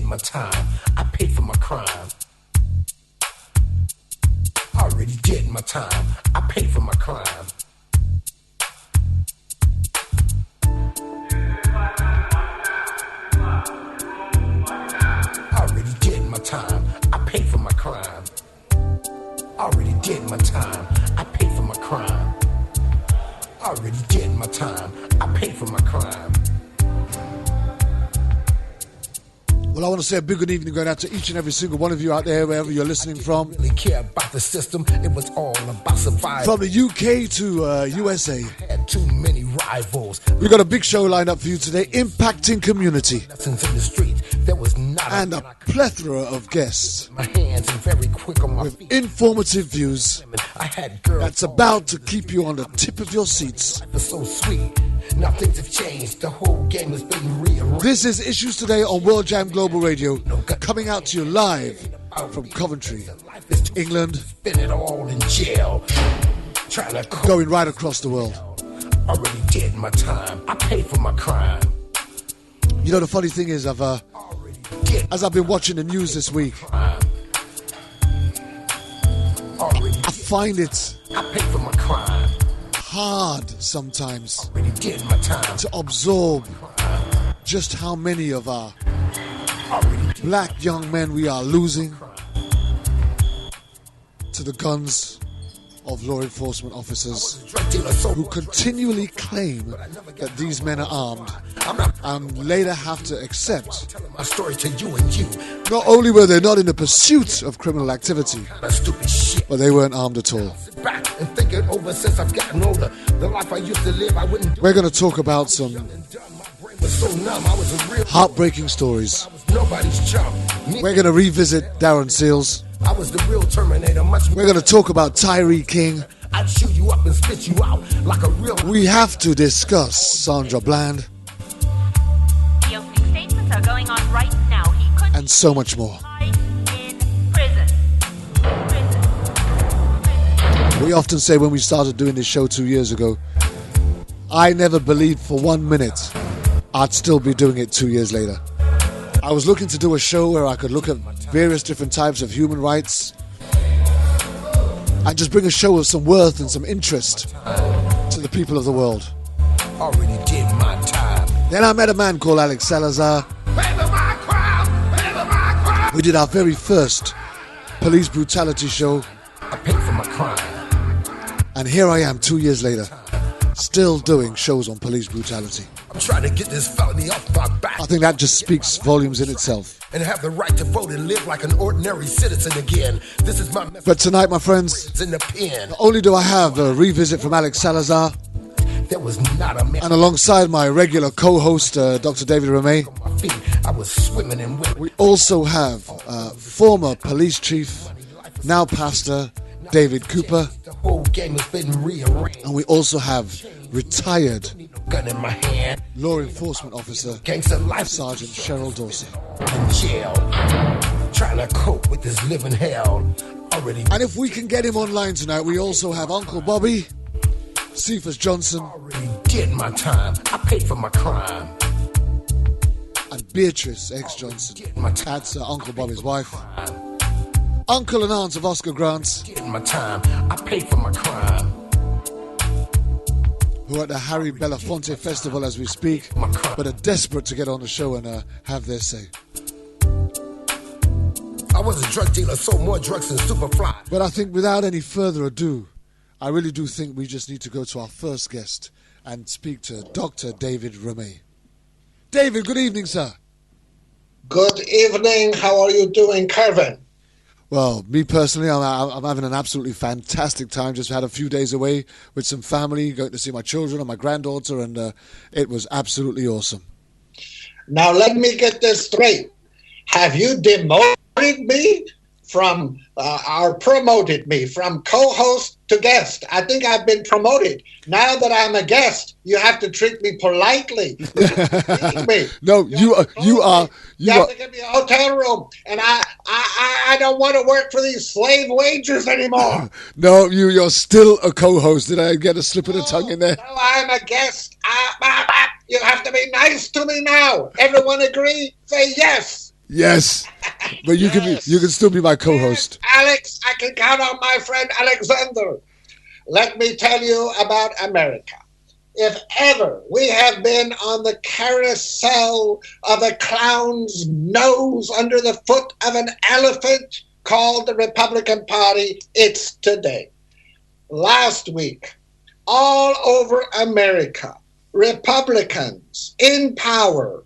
my time. I paid for my crime. I already did my time. I paid for my crime. I already did my time. I paid for my crime. I already did my time. I paid for my crime. I already did my time. I paid for my crime. Well, I want to say a big good evening going out to each and every single one of you out there, wherever you're listening from. Really care about the system. It was all about survival. From the UK to USA. Had too many rivals. We've got a big show lined up for you today, impacting community. Lessons in the street. There was not and a plethora of guests. My hands and very quick on my with feet. Informative views. I had girls that's about to keep you on the tip of your seats. Life is so sweet. Now things have changed. The whole game has been rearranged. This is Issues Today on World Jam Global Radio, coming out to you live from Coventry, England, Spend it all in jail. Trying to going right across the world. Already did my time. I paid for my crime. You know, the funny thing is, as I've been watching the news this week, I find it hard sometimes to absorb just how many of our black young men we are losing to the guns of law enforcement officers who continually claim that these men are armed and later have to accept not only were they not in the pursuit of criminal activity, but they weren't armed at all. We're going to talk about some heartbreaking stories. We're going to revisit Darren Seals. I was the real Terminator. We're going to talk about Tyree King. I'd shoot you up and spit you out like a real. We have to discuss Sandra Bland. The opening statements are going on right now. He could and so much more. In prison. We often say when we started doing this show 2 years ago, I never believed for 1 minute I'd still be doing it 2 years later. I was looking to do a show where I could look at various different types of human rights and just bring a show of some worth and some interest to the people of the world. Already did my time. Then I met a man called Alex Salazar. We did our very first police brutality show. I paid for my crime. And here I am 2 years later, still doing shows on police brutality. I'm trying to get this felony off my back. I think that just speaks volumes in itself. And have the right to vote and live like an ordinary citizen again. This is my message. But tonight, my friends, in the pen. Not only do I have a revisit from Alex Salazar, there was not a man. And alongside my regular co-host, Dr. David Ramey, I was swimming in wind. We also have former police chief, now pastor, David Cooper. The whole game has been rearranged. And we also have retired gun in my hand. Law enforcement officer, Sergeant Cheryl Dorsey. In jail, trying to cope with this living hell. Already. And if we can get him online tonight, we also have Uncle Bobby, Cephas Johnson. Already did my time. I paid for my crime. And Beatrice X. Johnson. That's Uncle Bobby's wife. Uncle and aunt of Oscar Grant. Did my time. I paid for my crime. Who are at the Harry Belafonte Festival as we speak, but are desperate to get on the show and have their say. I was a drug dealer, sold more drugs than Superfly. But I think without any further ado, I really do think we just need to go to our first guest and speak to Dr. David Ramey. David, good evening, sir. Good evening. How are you doing, Carvin? Well, me personally, I'm having an absolutely fantastic time. Just had a few days away with some family, going to see my children and my granddaughter, and it was absolutely awesome. Now, let me get this straight. Have you demoted me from, or promoted me from co-host to guest? I think I've been promoted. Now that I'm a guest, you have to treat me politely. Me. No, you are. You have to give me a hotel room, and I don't want to work for these slave wages anymore. No, you're still a co-host. Did I get a slip of the tongue in there? No, I'm a guest. You have to be nice to me now. Everyone agree? Say yes. Yes, but you can still be my co-host. Yes, Alex, I can count on my friend Alexander. Let me tell you about America. If ever we have been on the carousel of a clown's nose under the foot of an elephant called the Republican Party, it's today. Last week, all over America, Republicans in power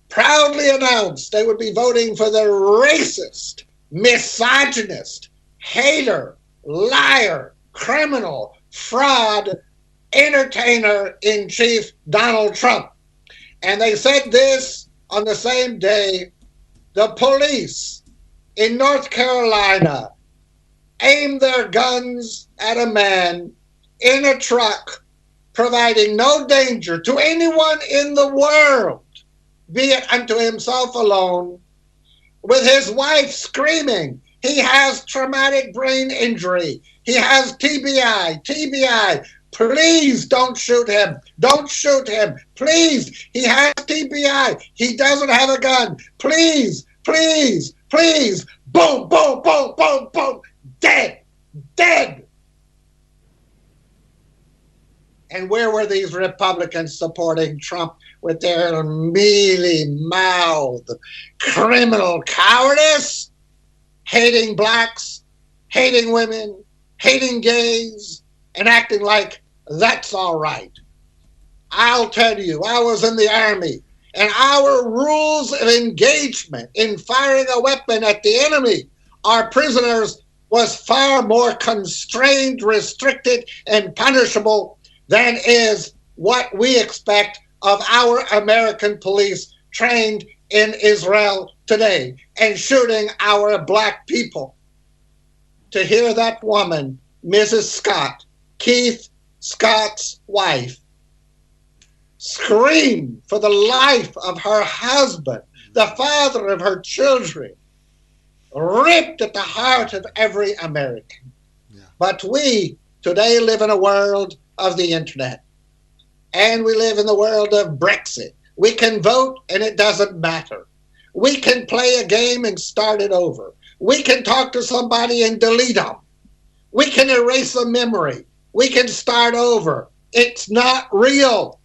proudly announced they would be voting for the racist, misogynist, hater, liar, criminal, fraud, entertainer-in-chief Donald Trump. And they said this on the same day the police in North Carolina aimed their guns at a man in a truck providing no danger to anyone in the world, be it unto himself alone, with his wife screaming, he has traumatic brain injury, he has TBI, TBI, please don't shoot him, don't shoot him, please, he has TBI, he doesn't have a gun, please, please, please, boom, boom, boom, boom, boom, dead, dead. And where were these Republicans supporting Trump with their mealy-mouthed criminal cowardice? Hating blacks, hating women, hating gays, and acting like that's all right. I'll tell you, I was in the Army, and our rules of engagement in firing a weapon at the enemy, our prisoners, was far more constrained, restricted, and punishable than is what we expect of our American police trained in Israel today and shooting our black people. To hear that woman, Mrs. Scott, Keith Scott's wife, scream for the life of her husband, the father of her children, ripped at the heart of every American. Yeah. But we today live in a world of the internet, and we live in the world of Brexit. We can vote and it doesn't matter. We can play a game and start it over. We can talk to somebody and delete them. We can erase a memory. We can start over. It's not real.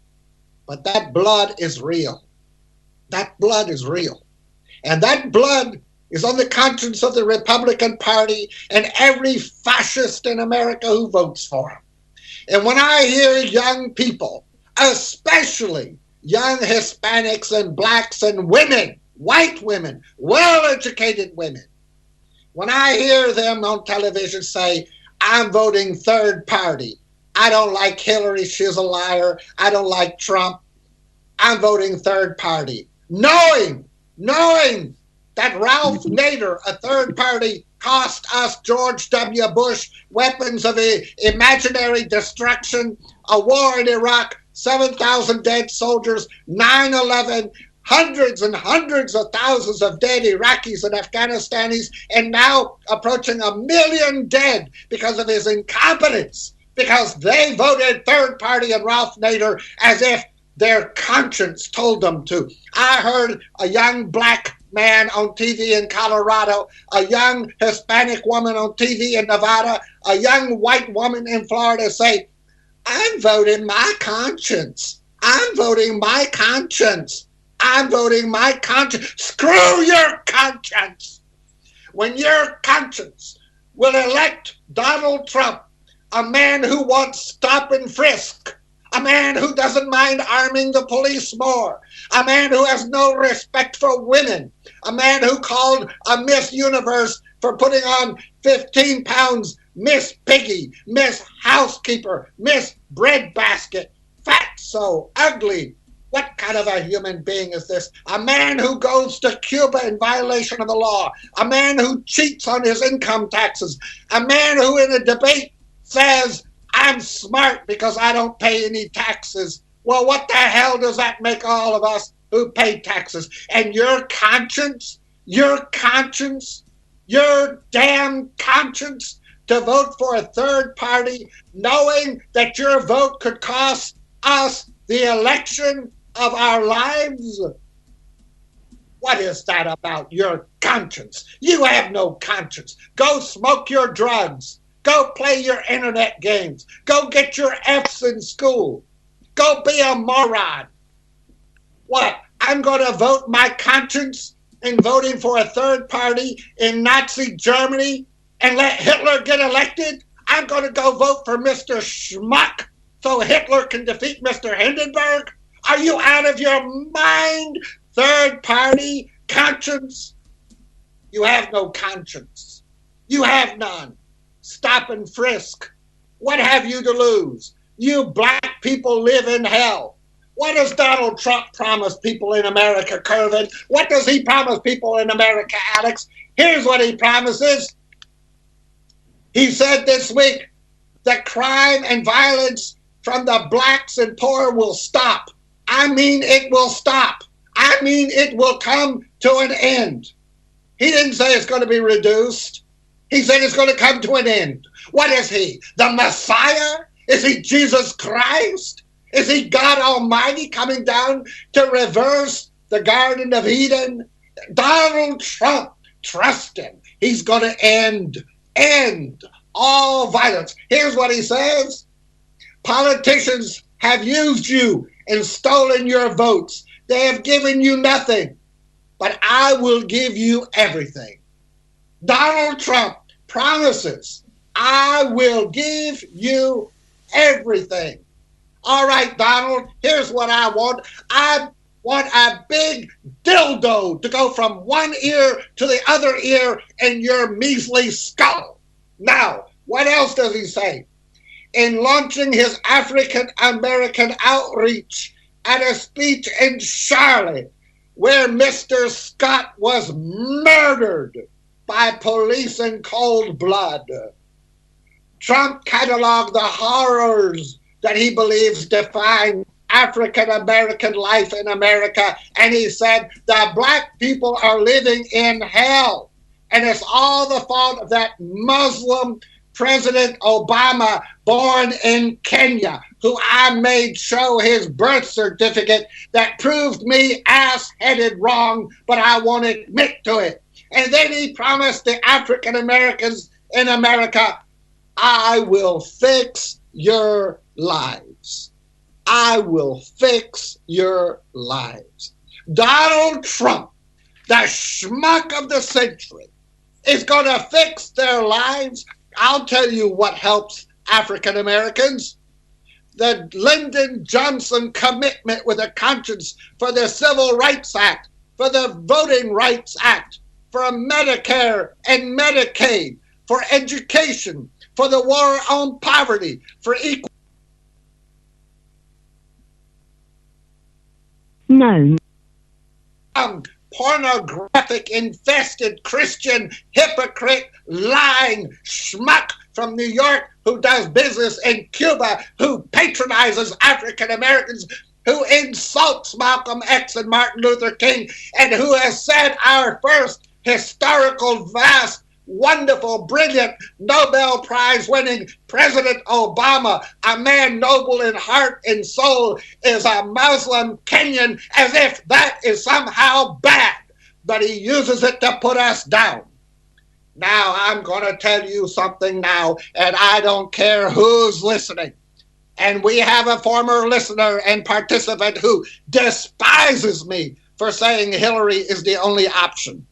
But that blood is real. That blood is real. And that blood is on the conscience of the Republican Party and every fascist in America who votes for him. And when I hear young people, especially young Hispanics and blacks and women, white women, well-educated women, when I hear them on television say, I'm voting third party, I don't like Hillary, she's a liar, I don't like Trump, I'm voting third party, knowing that Ralph Nader, a third party, cost us George W. Bush weapons of imaginary destruction, a war in Iraq, 7,000 dead soldiers, 9/11, hundreds and hundreds of thousands of dead Iraqis and Afghanistanis, and now approaching 1 million dead because of his incompetence, because they voted third party and Ralph Nader as if their conscience told them to. I heard a young black man on TV in Colorado, a young Hispanic woman on TV in Nevada, a young white woman in Florida say, I'm voting my conscience. I'm voting my conscience. I'm voting my conscience. Screw your conscience. When your conscience will elect Donald Trump, a man who wants stop and frisk, a man who doesn't mind arming the police more, a man who has no respect for women, a man who called a Miss Universe for putting on 15 pounds, Miss Piggy, Miss Housekeeper, Miss Breadbasket, fatso, ugly. What kind of a human being is this? A man who goes to Cuba in violation of the law, a man who cheats on his income taxes, a man who in a debate says, I'm smart because I don't pay any taxes. Well, what the hell does that make all of us who pay taxes? And your conscience, your damn conscience to vote for a third party, knowing that your vote could cost us the election of our lives? What is that about your conscience? You have no conscience. Go smoke your drugs. Go play your internet games. Go get your F's in school. Go be a moron. What? I'm going to vote my conscience in voting for a third party in Nazi Germany and let Hitler get elected? I'm going to go vote for Mr. Schmuck so Hitler can defeat Mr. Hindenburg? Are you out of your mind? Third party conscience? You have no conscience. You have none. Stop and frisk. What have you to lose? You black people live in hell. What does Donald Trump promise people in America, Kervin? What does he promise people in America, Alex? Here's what he promises. He said this week that crime and violence from the blacks and poor will stop. I mean, it will stop. I mean, it will come to an end. He didn't say it's going to be reduced. He said it's going to come to an end. What is he? The Messiah? Is he Jesus Christ? Is he God Almighty coming down to reverse the Garden of Eden? Donald Trump, trust him. He's going to end all violence. Here's what he says. Politicians have used you and stolen your votes. They have given you nothing, but I will give you everything. Donald Trump promises, I will give you everything. All right, Donald, here's what I want. I want a big dildo to go from one ear to the other ear in your measly skull. Now, what else does he say? In launching his African-American outreach at a speech in Charlotte, where Mr. Scott was murdered by police in cold blood, Trump cataloged the horrors that he believes define African-American life in America, and he said the black people are living in hell, and it's all the fault of that Muslim President Obama, born in Kenya, who I made show his birth certificate that proved me ass-headed wrong, but I won't admit to it. And then he promised the African Americans in America, I will fix your lives. I will fix your lives. Donald Trump, the schmuck of the century, is going to fix their lives. I'll tell you what helps African Americans. The Lyndon Johnson commitment with a conscience for the Civil Rights Act, for the Voting Rights Act, for Medicare and Medicaid, for education, for the war on poverty, for equal. No. Pornographic, infested Christian hypocrite, lying schmuck from New York who does business in Cuba, who patronizes African Americans, who insults Malcolm X and Martin Luther King, and who has said our first historical, vast, wonderful, brilliant, Nobel Prize winning President Obama, a man noble in heart and soul, is a Muslim Kenyan, as if that is somehow bad, but he uses it to put us down. Now, I'm going to tell you something now, and I don't care who's listening. And we have a former listener and participant who despises me for saying Hillary is the only option.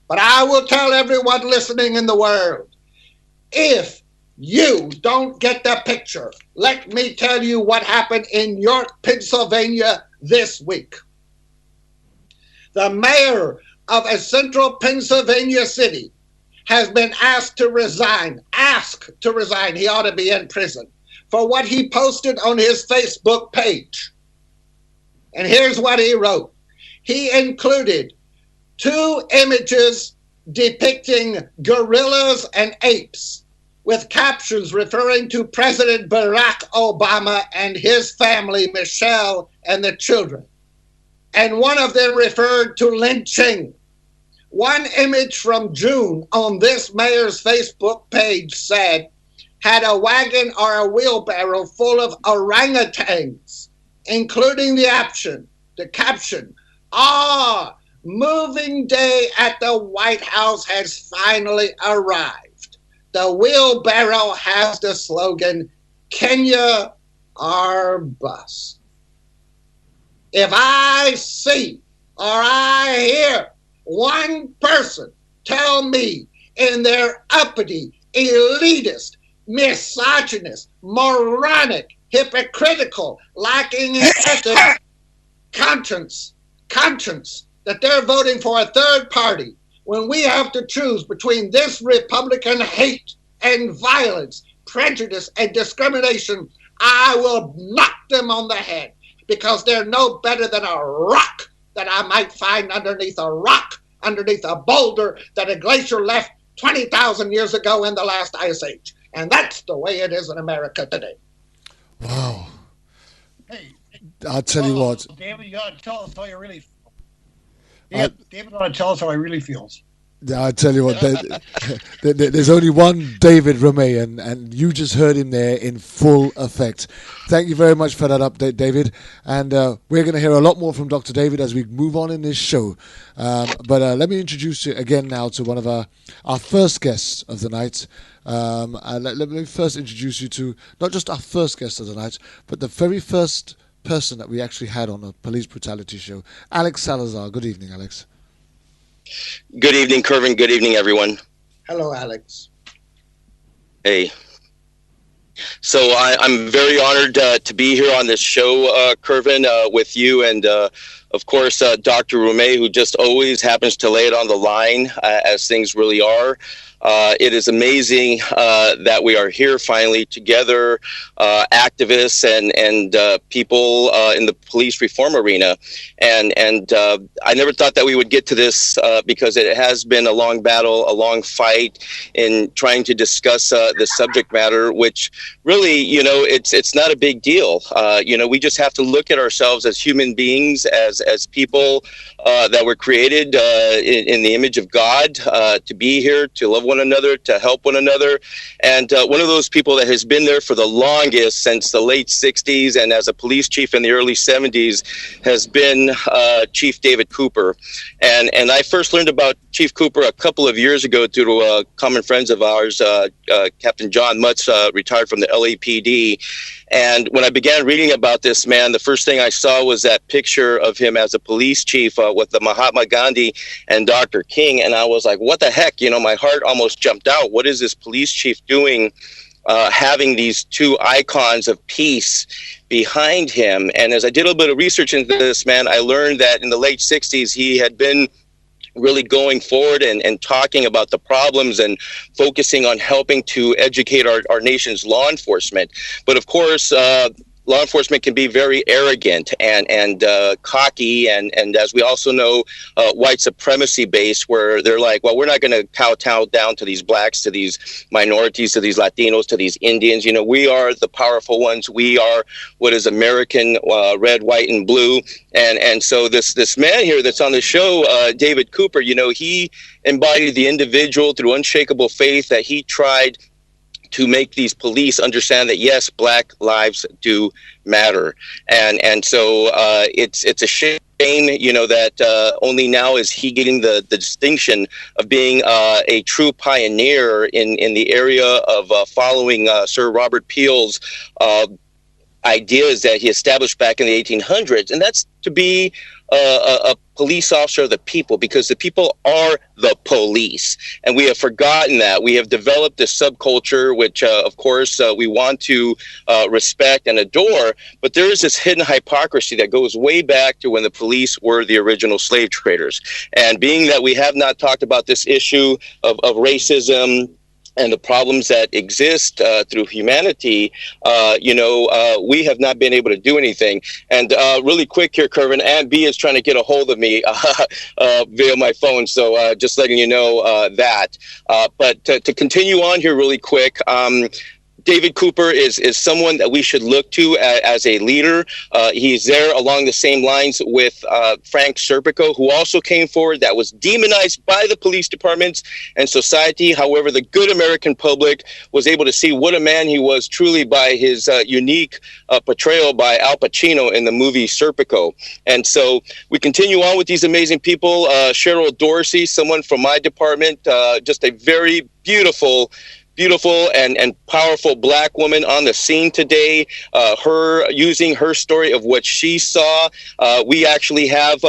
But I will tell everyone listening in the world, if you don't get the picture, let me tell you what happened in York, Pennsylvania this week. The mayor of a central Pennsylvania city has been asked to resign. He ought to be in prison for what he posted on his Facebook page. And here's what he wrote. He included 2 images depicting gorillas and apes with captions referring to President Barack Obama and his family, Michelle, and the children. And one of them referred to lynching. One image from June on this mayor's Facebook page said, had a wagon or a wheelbarrow full of orangutans, including the caption, moving day at the White House has finally arrived. The wheelbarrow has the slogan, Kenya or bust. If I see or I hear one person tell me in their uppity, elitist, misogynist, moronic, hypocritical, lacking in ethics, conscience, that they're voting for a third party when we have to choose between this Republican hate and violence, prejudice and discrimination, I will knock them on the head because they're no better than a rock that I might find underneath a rock, underneath a boulder that a glacier left 20,000 years ago in the last ice age. And that's the way it is in America today. Wow. Hey, I'll tell you what. David, you got to tell us how you really feel. Yeah, David, got to tell us how he really feels. I tell you what, there's only one David Ramey, and you just heard him there in full effect. Thank you very much for that update, David. And we're going to hear a lot more from Dr. David as we move on in this show. But let me introduce you again now to one of our first guests of the night. Let me first introduce you to not just our first guest of the night, but the very first person that we actually had on a police brutality show, Alex Salazar. Good evening, Alex. Good evening, Kervin. Good evening, everyone. Hello, Alex. Hey. So I'm very honored to be here on this show, Kervin, with you and, of course, Dr. Ramey, who just always happens to lay it on the line as things really are. It is amazing that we are here finally together, activists and people in the police reform arena. And I never thought that we would get to this because it has been a long battle, a long fight in trying to discuss the subject matter, which really, it's not a big deal. We just have to look at ourselves as human beings, as people that were created in the image of God, to be here, to love one another, to help one another. And one of those people that has been there for the longest, since the late 60s, and as a police chief in the early 70s, has been Chief David Cooper. And I first learned about Chief Cooper a couple of years ago through common friends of ours, Captain John Mutz, retired from the LAPD. And when I began reading about this man, the first thing I saw was that picture of him as a police chief with the Mahatma Gandhi and Dr. King. And I was like, what the heck? My heart almost jumped out. What is this police chief doing, having these two icons of peace behind him? And as I did a little bit of research into this man, I learned that in the late 60s, he had been really going forward and talking about the problems and focusing on helping to educate our nation's law enforcement. But of course, law enforcement can be very arrogant and cocky, and as we also know, white supremacy based, where they're like, well, we're not going to kowtow down to these blacks, to these minorities, to these Latinos, to these Indians. We are the powerful ones. We are what is American, red, white, and blue. And so this man here that's on the show, David Cooper, he embodied the individual through unshakable faith that he tried to make these police understand that, yes, black lives do matter. And so it's a shame, that only now is he getting the distinction of being a true pioneer in the area of following Sir Robert Peel's ideas that he established back in the 1800s. And that's to be a police officer of the people, because the people are the police. And we have forgotten that. We have developed this subculture, which, of course, we want to respect and adore. But there is this hidden hypocrisy that goes way back to when the police were the original slave traders. And being that we have not talked about this issue of racism and the problems that exist through humanity, we have not been able to do anything. And really quick here, Kervin, Aunt B is trying to get a hold of me via my phone, so just letting you know that. But to continue on here really quick, David Cooper is someone that we should look to as a leader. He's there along the same lines with Frank Serpico, who also came forward, that was demonized by the police departments and society. However, the good American public was able to see what a man he was truly by his unique portrayal by Al Pacino in the movie Serpico. And so we continue on with these amazing people. Cheryl Dorsey, someone from my department, just a very beautiful and powerful Black woman on the scene today. Her using her story of what she saw. We actually have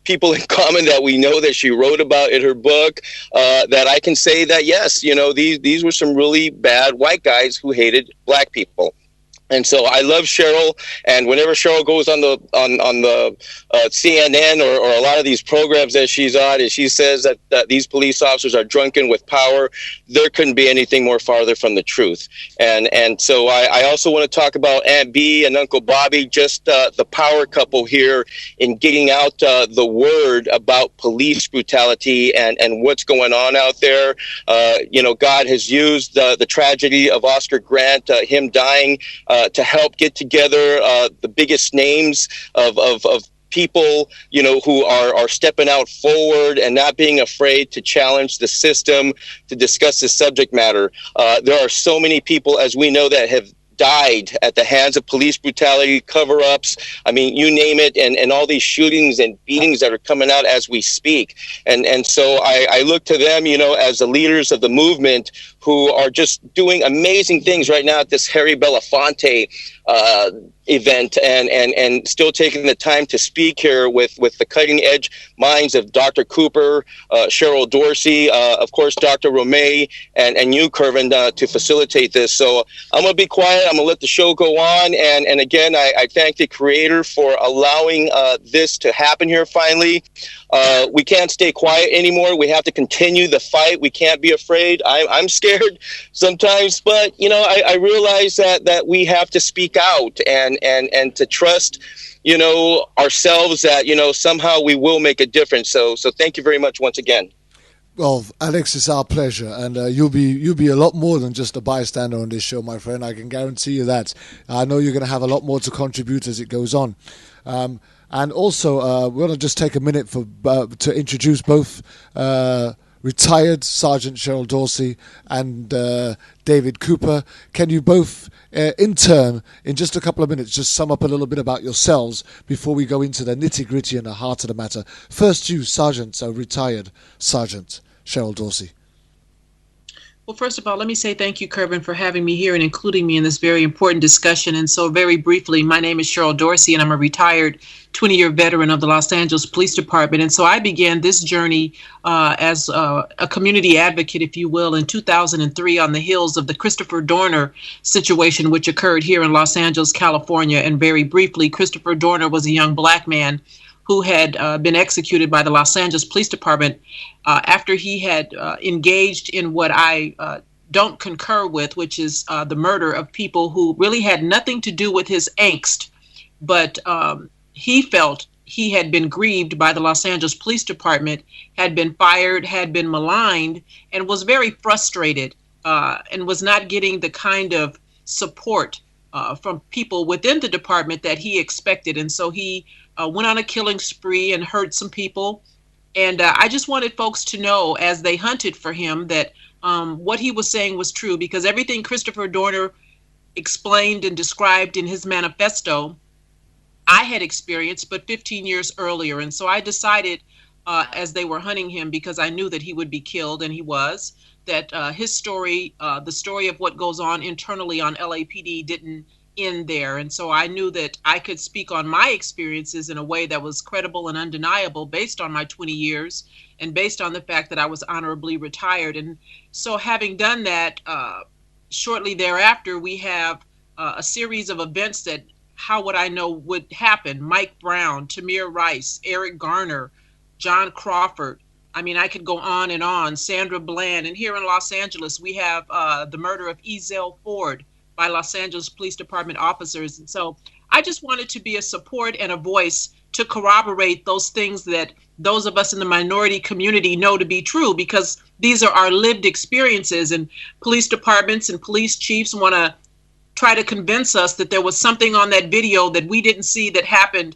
people in common that we know that she wrote about in her book. That I can say that yes, these were some really bad white guys who hated Black people. And so I love Cheryl, and whenever Cheryl goes on the CNN or a lot of these programs that she's on, and she says that these police officers are drunken with power, there couldn't be anything more farther from the truth. And so I also want to talk about Aunt Bee and Uncle Bobby, just the power couple here in getting out the word about police brutality and what's going on out there. God has used the tragedy of Oscar Grant, him dying, to help get together the biggest names of people, who are stepping out forward and not being afraid to challenge the system, to discuss the subject matter. There are so many people, as we know, that have died at the hands of police brutality, cover-ups. I mean, you name it, and all these shootings and beatings that are coming out as we speak. And so I look to them, as the leaders of the movement who are just doing amazing things right now at this Harry Belafonte event and still taking the time to speak here with the cutting edge minds of Dr. Cooper, Cheryl Dorsey, of course, Dr. Romay, and you, Kervin, to facilitate this. So I'm going to be quiet. I'm going to let the show go on. And again, I thank the creator for allowing this to happen here finally. We can't stay quiet anymore. We have to continue the fight. We can't be afraid. I'm scared sometimes, but I realize that we have to speak out and to trust ourselves that somehow we will make a difference. So thank you very much once again. Well, Alex, it's our pleasure, and you'll be a lot more than just a bystander on this show, my friend. I can guarantee you that. I know you're going to have a lot more to contribute as it goes on. And also, we're going to just take a minute to introduce both retired Sergeant Cheryl Dorsey and David Cooper. Can you both, in turn, in just a couple of minutes, just sum up a little bit about yourselves before we go into the nitty-gritty and the heart of the matter? First, you, retired Sergeant Cheryl Dorsey. Well, first of all, let me say thank you, Kervin, for having me here and including me in this very important discussion. And so very briefly, my name is Cheryl Dorsey, and I'm a retired 20-year veteran of the Los Angeles Police Department. And so I began this journey as a community advocate, if you will, in 2003 on the heels of the Christopher Dorner situation, which occurred here in Los Angeles, California. And very briefly, Christopher Dorner was a young Black man who had been executed by the Los Angeles Police Department after he had engaged in what I don't concur with, which is the murder of people who really had nothing to do with his angst. But he felt he had been grieved by the Los Angeles Police Department, had been fired, had been maligned, and was very frustrated and was not getting the kind of support from people within the department that he expected. And so he went on a killing spree and hurt some people. And I just wanted folks to know, as they hunted for him, that what he was saying was true, because everything Christopher Dorner explained and described in his manifesto, I had experienced, but 15 years earlier. And so I decided, as they were hunting him, because I knew that he would be killed, and he was, that his story, the story of what goes on internally on LAPD, didn't end there. And so I knew that I could speak on my experiences in a way that was credible and undeniable based on my 20 years and based on the fact that I was honorably retired. And so having done that, shortly thereafter, we have a series of events that, how would I know would happen? Mike Brown, Tamir Rice, Eric Garner, John Crawford. I mean, I could go on and on. Sandra Bland. And here in Los Angeles, we have the murder of Ezell Ford by Los Angeles Police Department officers. And so I just wanted to be a support and a voice to corroborate those things that those of us in the minority community know to be true, because these are our lived experiences, and police departments and police chiefs want to try to convince us that there was something on that video that we didn't see that happened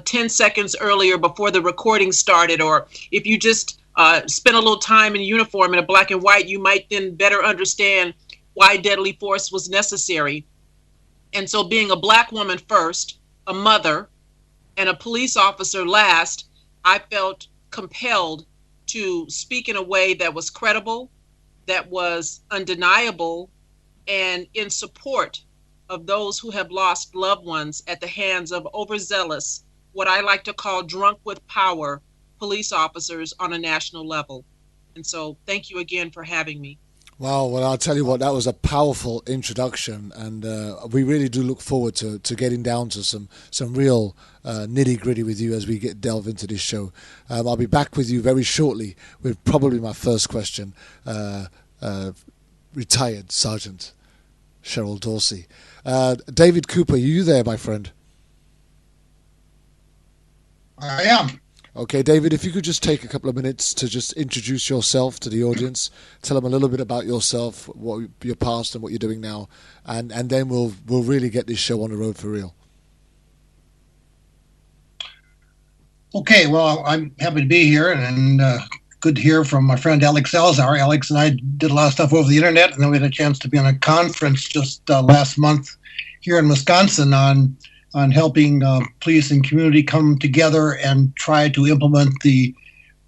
10 seconds earlier before the recording started, or if you just spent a little time in uniform in a black and white, you might then better understand why deadly force was necessary. And so being a black woman first, a mother, and a police officer last, I felt compelled to speak in a way that was credible, that was undeniable, and in support of those who have lost loved ones at the hands of overzealous, what I like to call drunk with power, police officers on a national level. And so thank you again for having me. Wow, well, I'll tell you what, that was a powerful introduction, and we really do look forward to getting down to some real nitty-gritty with you as we delve into this show. I'll be back with you very shortly with probably my first question, retired Sergeant Cheryl Dorsey. David Cooper, are you there, my friend? I am. Okay, David, if you could just take a couple of minutes to just introduce yourself to the audience, tell them a little bit about yourself, what your past and what you're doing now, and then we'll really get this show on the road for real. Okay, well, I'm happy to be here, and good to hear from my friend Alex Salazar. Alex and I did a lot of stuff over the internet, and then we had a chance to be on a conference just last month here in Wisconsin on helping police and community come together and try to implement the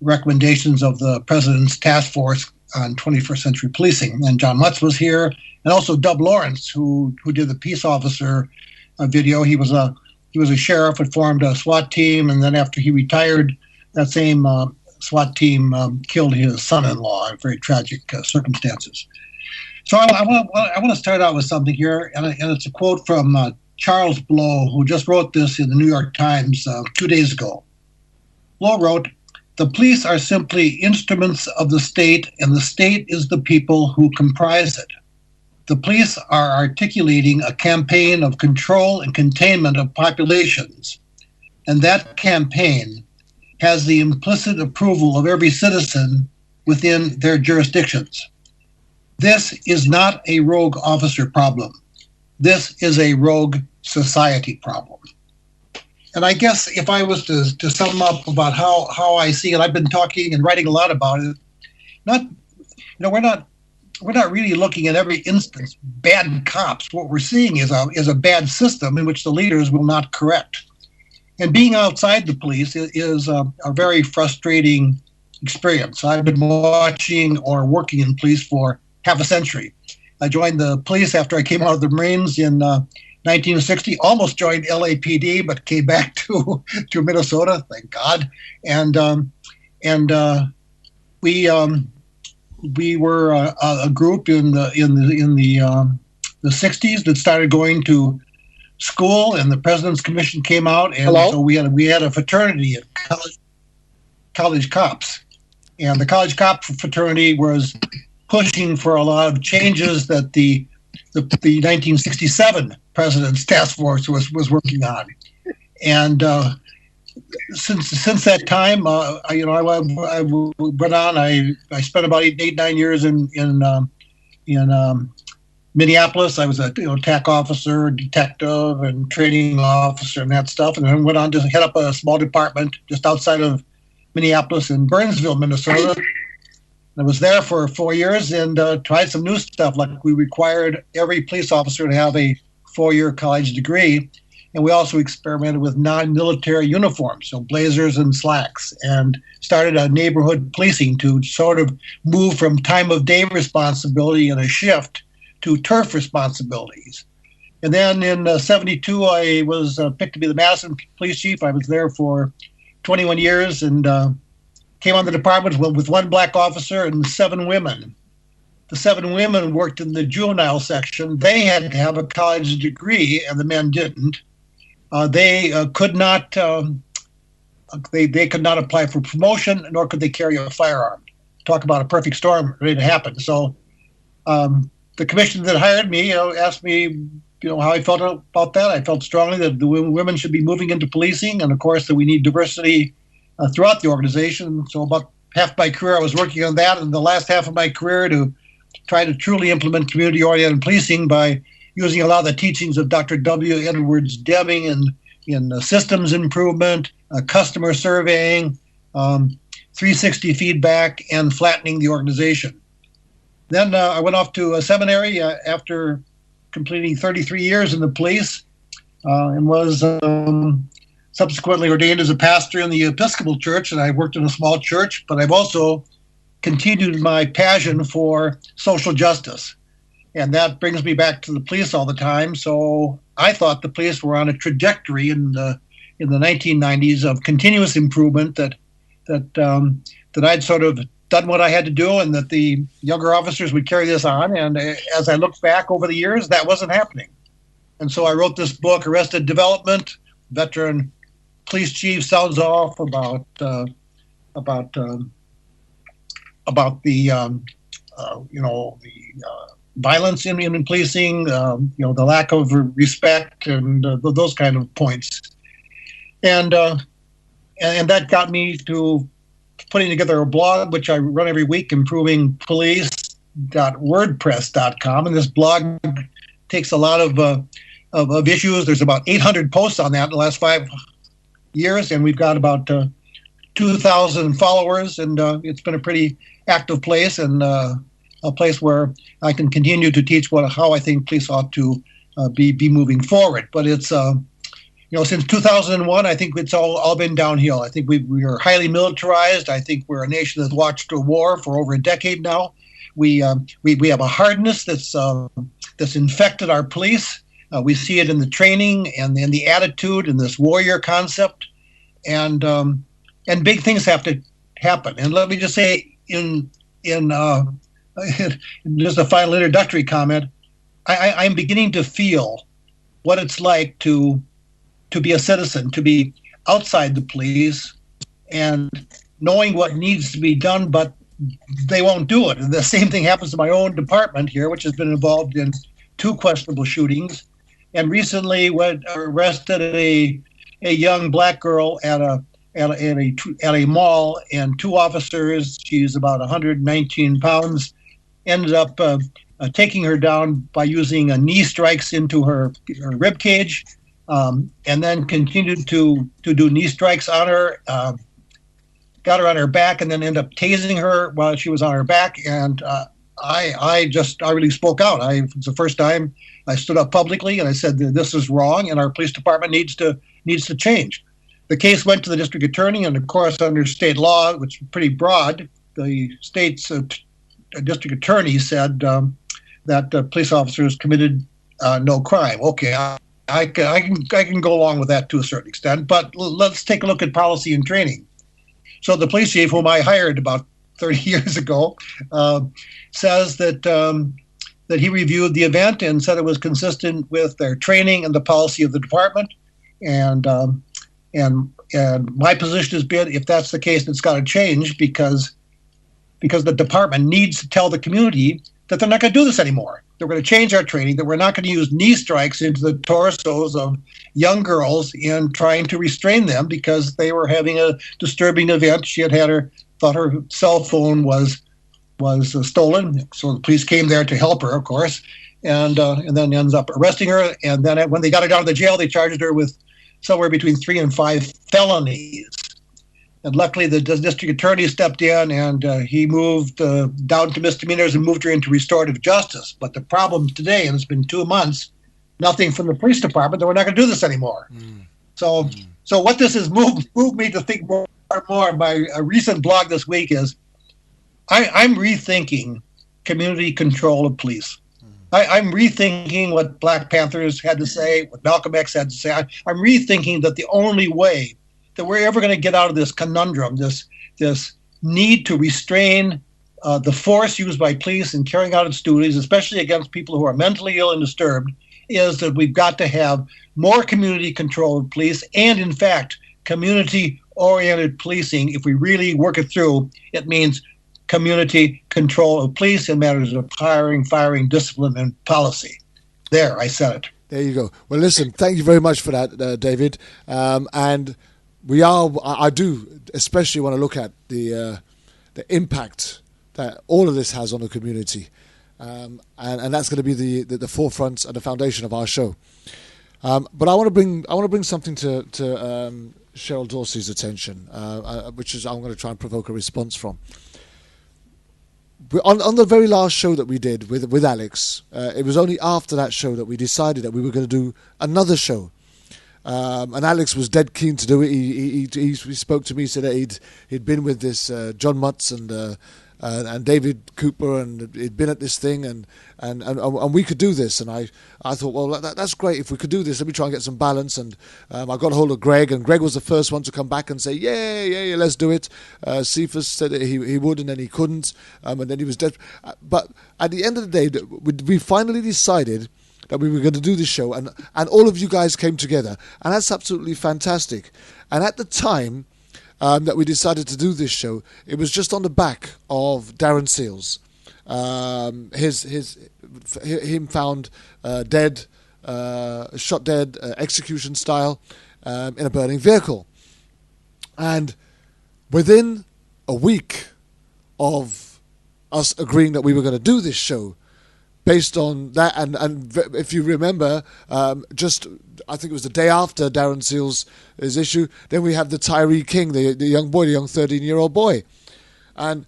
recommendations of the President's Task Force on 21st Century Policing. And John Lutz was here, and also Dub Lawrence, who did the peace officer video. He was a sheriff, had formed a SWAT team, and then after he retired, that same SWAT team killed his son-in-law in very tragic circumstances. So I want to start out with something here, and it's a quote from Charles Blow, who just wrote this in the New York Times 2 days ago. Blow wrote, "The police are simply instruments of the state, and the state is the people who comprise it. The police are articulating a campaign of control and containment of populations, and that campaign has the implicit approval of every citizen within their jurisdictions. This is not a rogue officer problem. This is a rogue society problem." And I guess if I was to sum up about how I see it, I've been talking and writing a lot about it. We're not really looking at every instance bad cops. What we're seeing is a bad system in which the leaders will not correct. And being outside the police is a very frustrating experience. I've been watching or working in police for half a century. I joined the police after I came out of the Marines in 1960, almost joined LAPD, but came back to Minnesota, thank God. And we were a group in the 60s that started going to school, and the President's Commission came out, and so we had a fraternity at college cops, and the college cop fraternity was pushing for a lot of changes that the 1967 President's Task Force was working on, and since that time, I went on. I spent about 8-9 years in Minneapolis. I was a TAC officer, detective, and training officer, and that stuff, and then went on to head up a small department just outside of Minneapolis in Burnsville, Minnesota. I was there for 4 years and tried some new stuff, like we required every police officer to have a 4-year college degree. And we also experimented with non-military uniforms, so blazers and slacks, and started a neighborhood policing to sort of move from time of day responsibility in a shift to turf responsibilities. And then in 72, I was picked to be the Madison police chief. I was there for 21 years and came on the department with one black officer and 7 women. The 7 women worked in the juvenile section. They had to have a college degree, and the men didn't. They could not. They could not apply for promotion, nor could they carry a firearm. Talk about a perfect storm ready to happen. So, the commission that hired me, asked me, how I felt about that. I felt strongly that the women should be moving into policing, and of course that we need diversity throughout the organization. So about half my career I was working on that, and the last half of my career to try to truly implement community-oriented policing by using a lot of the teachings of Dr. W. Edwards Deming in systems improvement, customer surveying, 360 feedback, and flattening the organization. Then I went off to a seminary after completing 33 years in the police and was subsequently ordained as a pastor in the Episcopal Church, and I worked in a small church, but I've also continued my passion for social justice. And that brings me back to the police all the time. So I thought the police were on a trajectory in the 1990s of continuous improvement, that I'd sort of done what I had to do, and that the younger officers would carry this on. And as I look back over the years, that wasn't happening. And so I wrote this book, Arrested Development. Veteran police chief sounds off about the violence in policing, the lack of respect, and those kind of points. And that got me to putting together a blog, which I run every week, improvingpolice.wordpress.com. And this blog takes a lot of issues. There's about 800 posts on that in the last 5 years, and we've got about 2,000 followers, and it's been a pretty active place, and a place where I can continue to teach how I think police ought to be moving forward. But it's since 2001, I think it's all been downhill. I think we are highly militarized. I think we're a nation that's watched a war for over a decade now. We have a hardness that's infected our police. We see it in the training and in the attitude and this warrior concept, and big things have to happen. And let me just say, in just a final introductory comment, I'm beginning to feel what it's like to be a citizen, to be outside the police, and knowing what needs to be done, but they won't do it. And the same thing happens to my own department here, which has been involved in 2 questionable shootings, and recently arrested a young black girl at a mall, and 2 officers, she's about 119 pounds, ended up taking her down by using knee strikes into her rib cage, and then continued to do knee strikes on her, got her on her back, and then ended up tasing her while she was on her back. And I really spoke out. It's the first time I stood up publicly, and I said that this is wrong, and our police department needs to change. The case went to the district attorney, and of course, under state law, which is pretty broad, the state's district attorney said that police officers committed no crime. Okay, I can go along with that to a certain extent, but let's take a look at policy and training. So the police chief, whom I hired about 30 years ago, says that he reviewed the event and said it was consistent with their training and the policy of the department. And my position has been, if that's the case, it's got to change, because the department needs to tell the community that they're not going to do this anymore. They're going to change our training, that we're not going to use knee strikes into the torsos of young girls in trying to restrain them because they were having a disturbing event. She thought her cell phone was stolen. So the police came there to help her, of course, and then ends up arresting her. And then when they got her down to the jail, they charged her with somewhere between 3 and 5 felonies. And luckily, the district attorney stepped in, and he moved down to misdemeanors and moved her into restorative justice. But the problem today, and it's been 2 months, nothing from the police department, that we're not going to do this anymore. So what this has moved me to think more and more. My recent blog this week is I'm rethinking community control of police. I'm rethinking what Black Panthers had to say, what Malcolm X had to say. I'm rethinking that the only way that we're ever going to get out of this conundrum, this need to restrain the force used by police in carrying out its duties, especially against people who are mentally ill and disturbed, is that we've got to have more community control of police, and in fact, community-oriented policing. If we really work it through, it means community control of police in matters of hiring, firing, discipline, and policy. There, I said it. There you go. Well, listen, thank you very much for that, David. And I do especially want to look at the impact that all of this has on the community. and that's going to be the forefront and the foundation of our show. But I want to bring something to Cheryl Dorsey's attention, which is I'm going to try and provoke a response from. On the very last show that we did with Alex, it was only after that show that we decided that we were going to do another show. And Alex was dead keen to do it. He spoke to me, said that he'd been with this John Mutz and David Cooper, and he'd been at this thing, and we could do this. And I thought, well, that's great. If we could do this, let me try and get some balance. And I got a hold of Greg, and Greg was the first one to come back and say, yeah, let's do it. Cephas said that he would, and then he couldn't, and then he was dead. But at the end of the day, we finally decided that we were going to do this show, and all of you guys came together, and that's absolutely fantastic. And at the time that we decided to do this show, it was just on the back of Darren Seals, him found dead, shot dead, execution style, in a burning vehicle, and within a week of us agreeing that we were going to do this show, based on that, and if you remember, I think it was the day after Darren Seals' issue, then we have the Tyree King, the young 13-year-old boy. And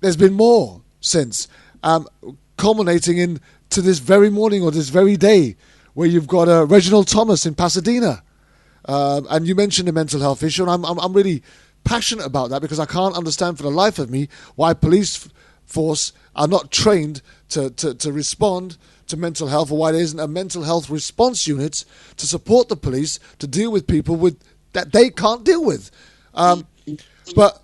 there's been more since, culminating in to this very morning or this very day, where you've got Reginald Thomas in Pasadena. And you mentioned the mental health issue, and I'm really passionate about that, because I can't understand for the life of me why police force are not trained to respond to mental health, or why there isn't a mental health response unit to support the police to deal with people that they can't deal with. But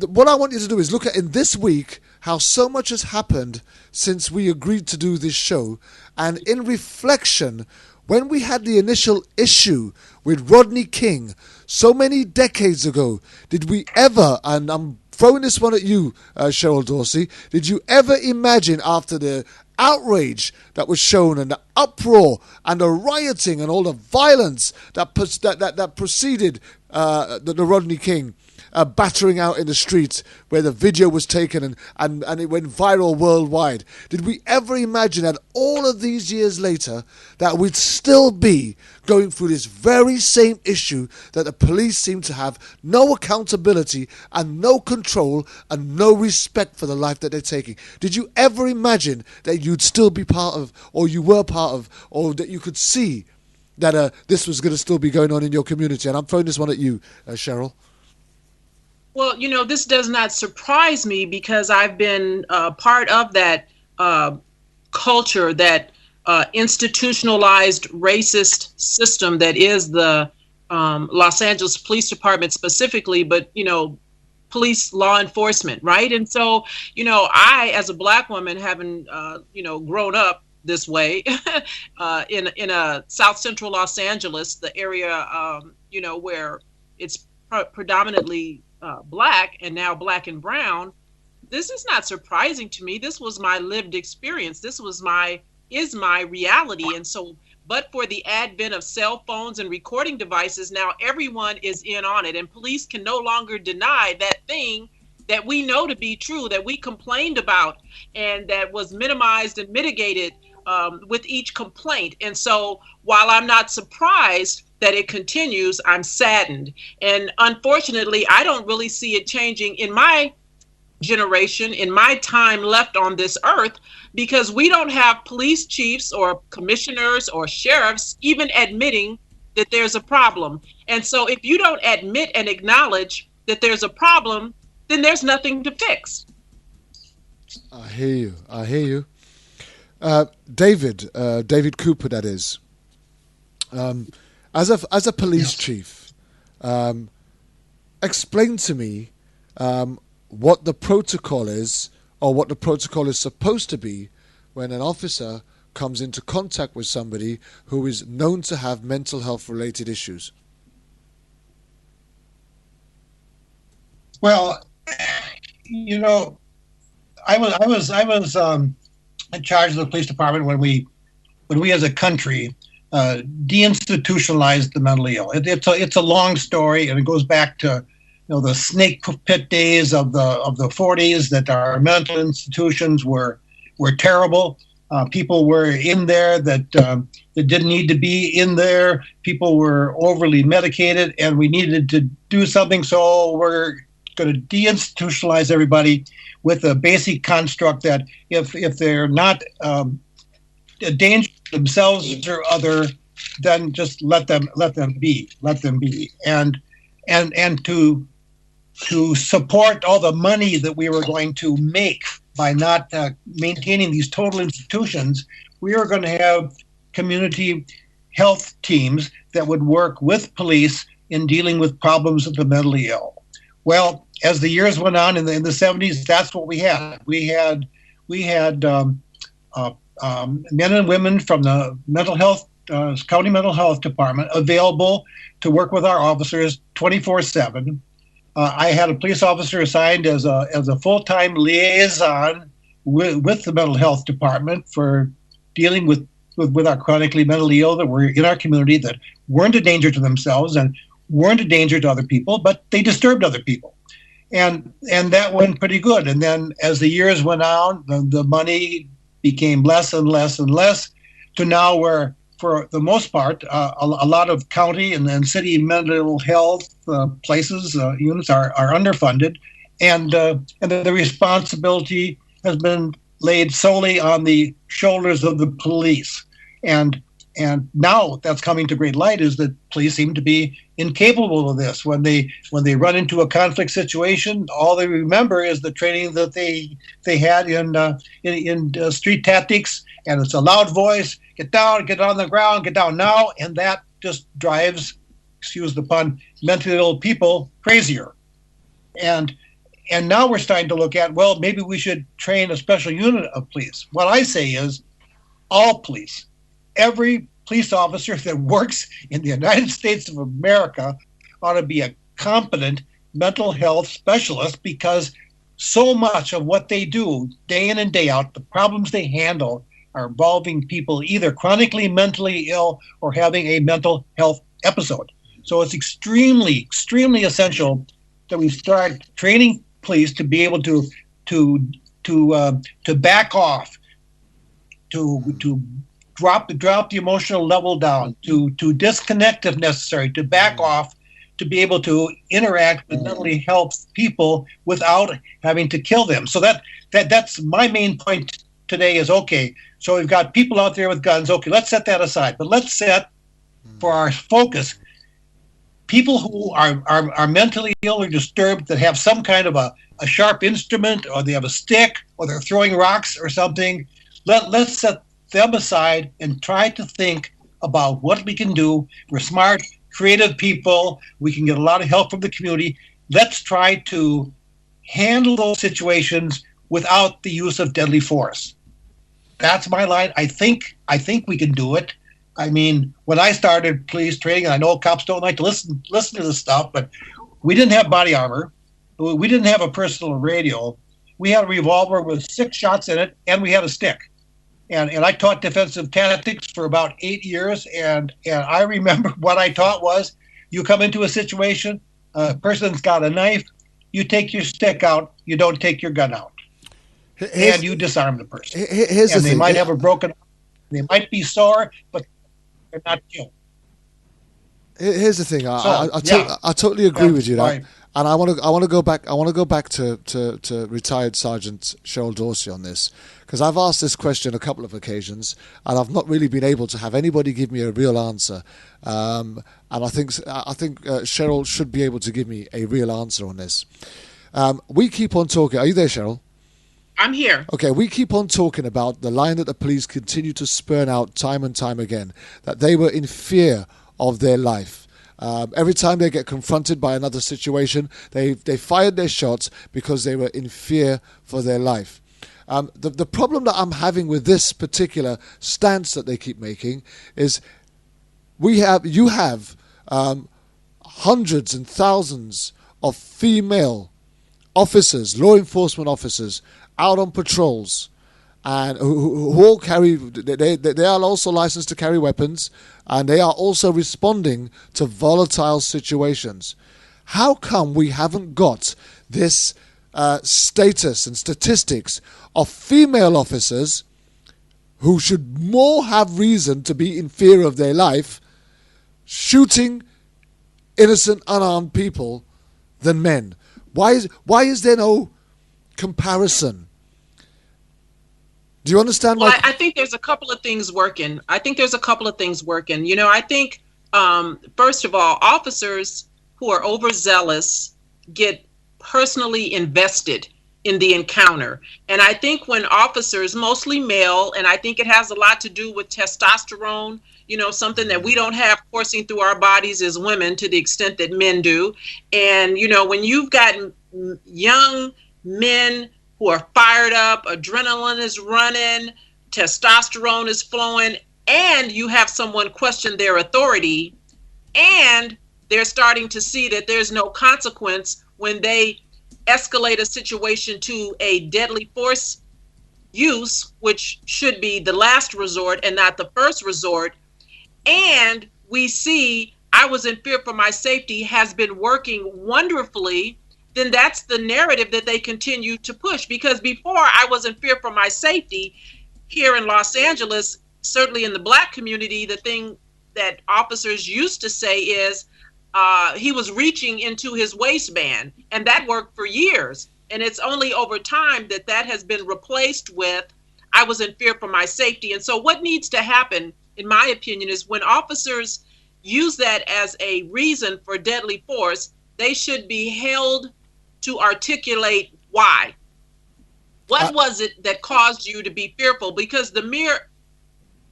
what I want you to do is look at in this week how so much has happened since we agreed to do this show, and in reflection, when we had the initial issue with Rodney King so many decades ago, did we ever, and I'm throwing this one at you, Cheryl Dorsey, did you ever imagine, after the outrage that was shown and the uproar and the rioting and all the violence that preceded the Rodney King battering out in the streets, where the video was taken and it went viral worldwide, did we ever imagine that all of these years later that we'd still be going through this very same issue, that the police seem to have no accountability and no control and no respect for the life that they're taking? Did you ever imagine that you'd still be part of, or you were part of, or that you could see that this was going to still be going on in your community? And I'm throwing this one at you, Cheryl. Well, this does not surprise me, because I've been part of that culture, that institutionalized racist system that is the Los Angeles Police Department specifically, but, police law enforcement, right? And so, I, as a Black woman, having, grown up this way in a South Central Los Angeles, the area, where it's predominantly Black, and now Black and brown, this is not surprising to me. This was my lived experience. This is my reality. And so, but for the advent of cell phones and recording devices, now everyone is in on it, and police can no longer deny that thing that we know to be true, that we complained about, and that was minimized and mitigated with each complaint. And so, while I'm not surprised that it continues, I'm saddened. And unfortunately, I don't really see it changing in my generation, in my time left on this earth, because we don't have police chiefs or commissioners or sheriffs even admitting that there's a problem. And so if you don't admit and acknowledge that there's a problem, then there's nothing to fix. I hear you. David Cooper, that is. As a police chief, explain to me what the protocol is, or what the protocol is supposed to be, when an officer comes into contact with somebody who is known to have mental health related issues. Well, I was in charge of the police department when we as a country deinstitutionalized the mentally ill. It's a long story, and it goes back to the snake pit days of the 40s, that our mental institutions were terrible. People were in there that didn't need to be in there. People were overly medicated, and we needed to do something. So we're going to deinstitutionalize everybody with a basic construct that if they're not a danger to themselves or other, then just let them be, and to support all the money that we were going to make by not maintaining these total institutions. We are going to have community health teams that would work with police in dealing with problems of the mentally ill. Well, as the years went on in the 70s, that's what we had. We had men and women from the mental health county mental health department available to work with our officers 24/7. I had a police officer assigned as a full-time liaison with the mental health department for dealing with our chronically mentally ill that were in our community, that weren't a danger to themselves and weren't a danger to other people, but they disturbed other people. And that went pretty good. And then as the years went on, the money became less and less and less, to now where, for the most part, a lot of county and city mental health places, units are underfunded, and the responsibility has been laid solely on the shoulders of the police. And now that's coming to great light, is that police seem to be incapable of this. When they run into a conflict situation, all they remember is the training that they had in street tactics, and it's a loud voice: get down, get on the ground, get down now, and that just drives, excuse the pun, mentally ill people crazier. And now we're starting to look at, well, maybe we should train a special unit of police. What I say is, all police, every police officer that works in the United States of America ought to be a competent mental health specialist, because so much of what they do day in and day out, the problems they handle, are involving people either chronically mentally ill or having a mental health episode. So it's extremely, extremely essential that we start training police to be able to back off, to drop the emotional level down, to disconnect if necessary, to back off, to be able to interact with mentally health people without having to kill them. So that's my main point today is, okay, so we've got people out there with guns. Okay, let's set that aside. But let's set for our focus people who are mentally ill or disturbed, that have some kind of a sharp instrument, or they have a stick, or they're throwing rocks or something. Let's set them aside and try to think about what we can do. We're smart, creative people. We can get a lot of help from the community. Let's try to handle those situations without the use of deadly force. That's my line. I think we can do it. I mean, when I started police training, and I know cops don't like to listen to this stuff, but we didn't have body armor. We didn't have a personal radio. We had a revolver with 6 shots in it, and we had a stick. And I taught defensive tactics for about 8 years, and I remember what I taught was, you come into a situation, a person's got a knife, you take your stick out, you don't take your gun out. And you disarm the person. And they might have a broken arm, they might be sore, but they're not killed. Here's the thing. I totally agree with you. That, and I want to go back. I want to go back to retired Sergeant Cheryl Dorsey on this, because I've asked this question a couple of occasions, and I've not really been able to have anybody give me a real answer. And I think Cheryl should be able to give me a real answer on this. We keep on talking. Are you there, Cheryl? I'm here. Okay, we keep on talking about the line that the police continue to spurn out time and time again, that they were in fear of their life. Every time they get confronted by another situation, they fired their shots because they were in fear for their life. The problem that I'm having with this particular stance that they keep making is you have hundreds and thousands of female officers, law enforcement officers, out on patrols, and who all carry, they are also licensed to carry weapons, and they are also responding to volatile situations. How come we haven't got this status and statistics of female officers who should more have reason to be in fear of their life shooting innocent, unarmed people than men? Why is there no comparison? Do you understand? Well, I think there's a couple of things working. I think, first of all, officers who are overzealous get personally invested in the encounter. And I think when officers, mostly male, and I think it has a lot to do with testosterone, something that we don't have coursing through our bodies as women to the extent that men do. And, when you've got young men who are fired up, adrenaline is running, testosterone is flowing, and you have someone question their authority, and they're starting to see that there's no consequence when they escalate a situation to a deadly force use, which should be the last resort and not the first resort. And we see I was in fear for my safety has been working wonderfully, then that's the narrative that they continue to push. Because before, I was in fear for my safety here in Los Angeles, certainly in the Black community, the thing that officers used to say is he was reaching into his waistband, and that worked for years. And it's only over time that has been replaced with I was in fear for my safety. And so what needs to happen, in my opinion, is when officers use that as a reason for deadly force, they should be held to articulate why. What was it that caused you to be fearful? Because the mere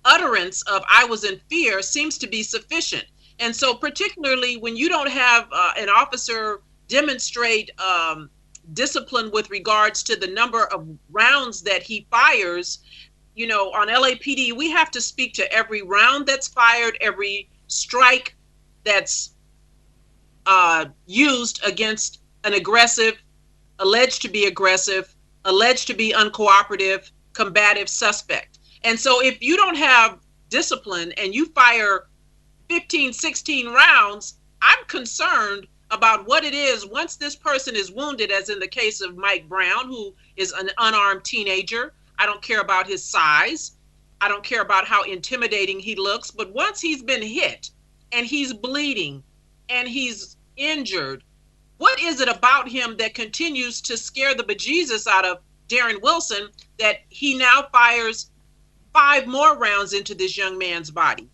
utterance of I was in fear seems to be sufficient. And so particularly when you don't have an officer demonstrate discipline with regards to the number of rounds that he fires, on LAPD, we have to speak to every round that's fired, every strike that's used against an alleged to be uncooperative, combative suspect. And so if you don't have discipline and you fire 15, 16 rounds, I'm concerned about what it is once this person is wounded, as in the case of Mike Brown, who is an unarmed teenager. I don't care about his size. I don't care about how intimidating he looks. But once he's been hit and he's bleeding and he's injured, what is it about him that continues to scare the bejesus out of Darren Wilson that he now fires 5 more rounds into this young man's body?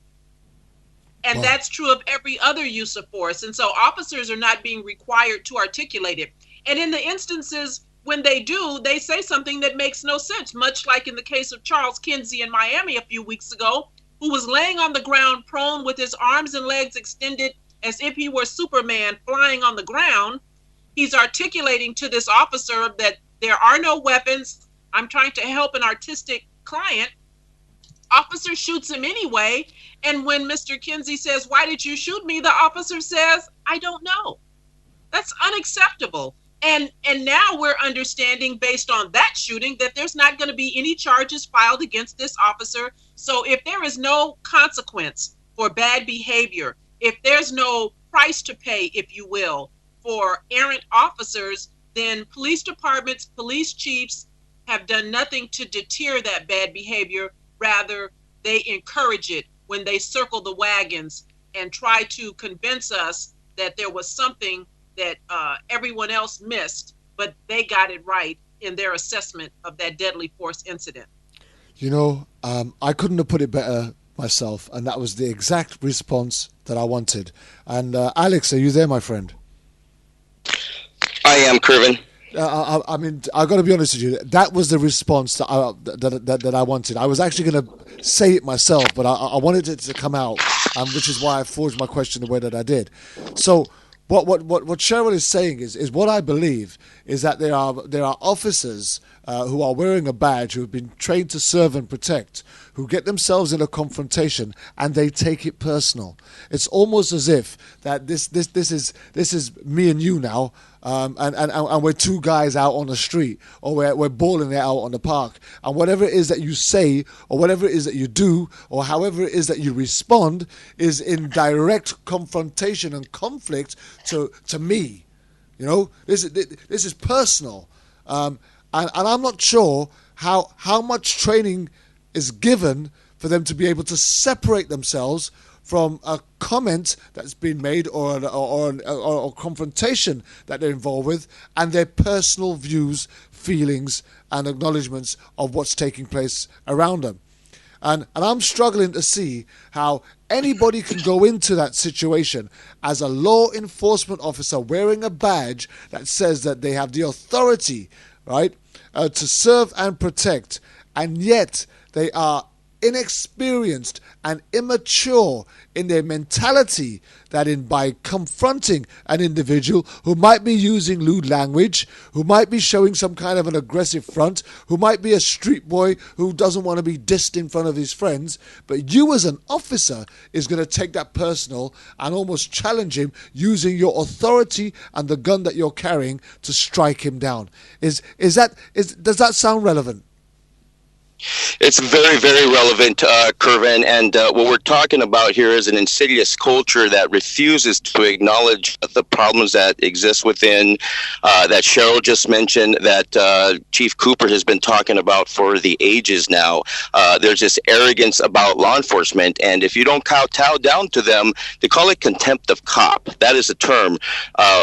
And that's true of every other use of force. And so officers are not being required to articulate it. And in the instances when they do, they say something that makes no sense, much like in the case of Charles Kinsey in Miami a few weeks ago, who was laying on the ground prone with his arms and legs extended as if he were Superman flying on the ground. He's articulating to this officer that there are no weapons. I'm trying to help an artistic client. Officer shoots him anyway. And when Mr. Kinsey says, "Why did you shoot me?" the officer says, "I don't know." That's unacceptable. And now we're understanding, based on that shooting, that there's not going to be any charges filed against this officer. So if there is no consequence for bad behavior, if there's no price to pay, if you will, for errant officers, then police departments, police chiefs have done nothing to deter that bad behavior. Rather, they encourage it when they circle the wagons and try to convince us that there was something that everyone else missed, but they got it right in their assessment of that deadly force incident. I couldn't have put it better myself, and that was the exact response that I wanted. And Alex, are you there, my friend? I am, Kervin. I mean, I've got to be honest with you. That was the response that I wanted. I was actually going to say it myself, but I wanted it to come out, which is why I forged my question the way that I did. So what Cheryl is saying is what I believe is that there are officers who are wearing a badge, who have been trained to serve and protect, who get themselves in a confrontation and they take it personal. It's almost as if that this is me and you now. and we're two guys out on the street, or we're balling it out on the park, and whatever it is that you say, or whatever it is that you do, or however it is that you respond, is in direct confrontation and conflict to me. You know, this is personal, and I'm not sure how much training is given for them to be able to separate themselves from a comment that's been made or a confrontation that they're involved with, and their personal views, feelings, and acknowledgements of what's taking place around them. And I'm struggling to see how anybody can go into that situation as a law enforcement officer wearing a badge that says that they have the authority, right, to serve and protect, and yet they are inexperienced and immature in their mentality, that by confronting an individual who might be using lewd language, who might be showing some kind of an aggressive front, who might be a street boy who doesn't want to be dissed in front of his friends, but you as an officer is going to take that personal and almost challenge him using your authority and the gun that you're carrying to strike him down. Does that sound relevant? It's very, very relevant, Kervin, and what we're talking about here is an insidious culture that refuses to acknowledge the problems that exist within, that Cheryl just mentioned, that Chief Cooper has been talking about for the ages now. There's this arrogance about law enforcement, and if you don't kowtow down to them, they call it contempt of cop. That is a term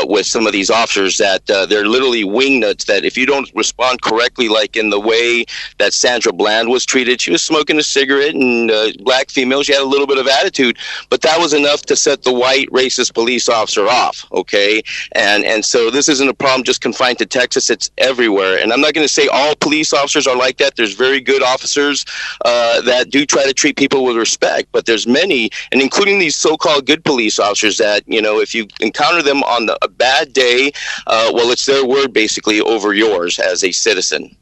with some of these officers, that they're literally wingnuts, that if you don't respond correctly, like in the way that Sandra Bland was treated. She was smoking a cigarette, and black female. She had a little bit of attitude, but that was enough to set the white racist police officer off. Okay, and so this isn't a problem just confined to Texas. It's everywhere. And I'm not going to say all police officers are like that. There's very good officers that do try to treat people with respect, but there's many, and including these so-called good police officers, that, you know, if you encounter them on a bad day, well, it's their word basically over yours as a citizen.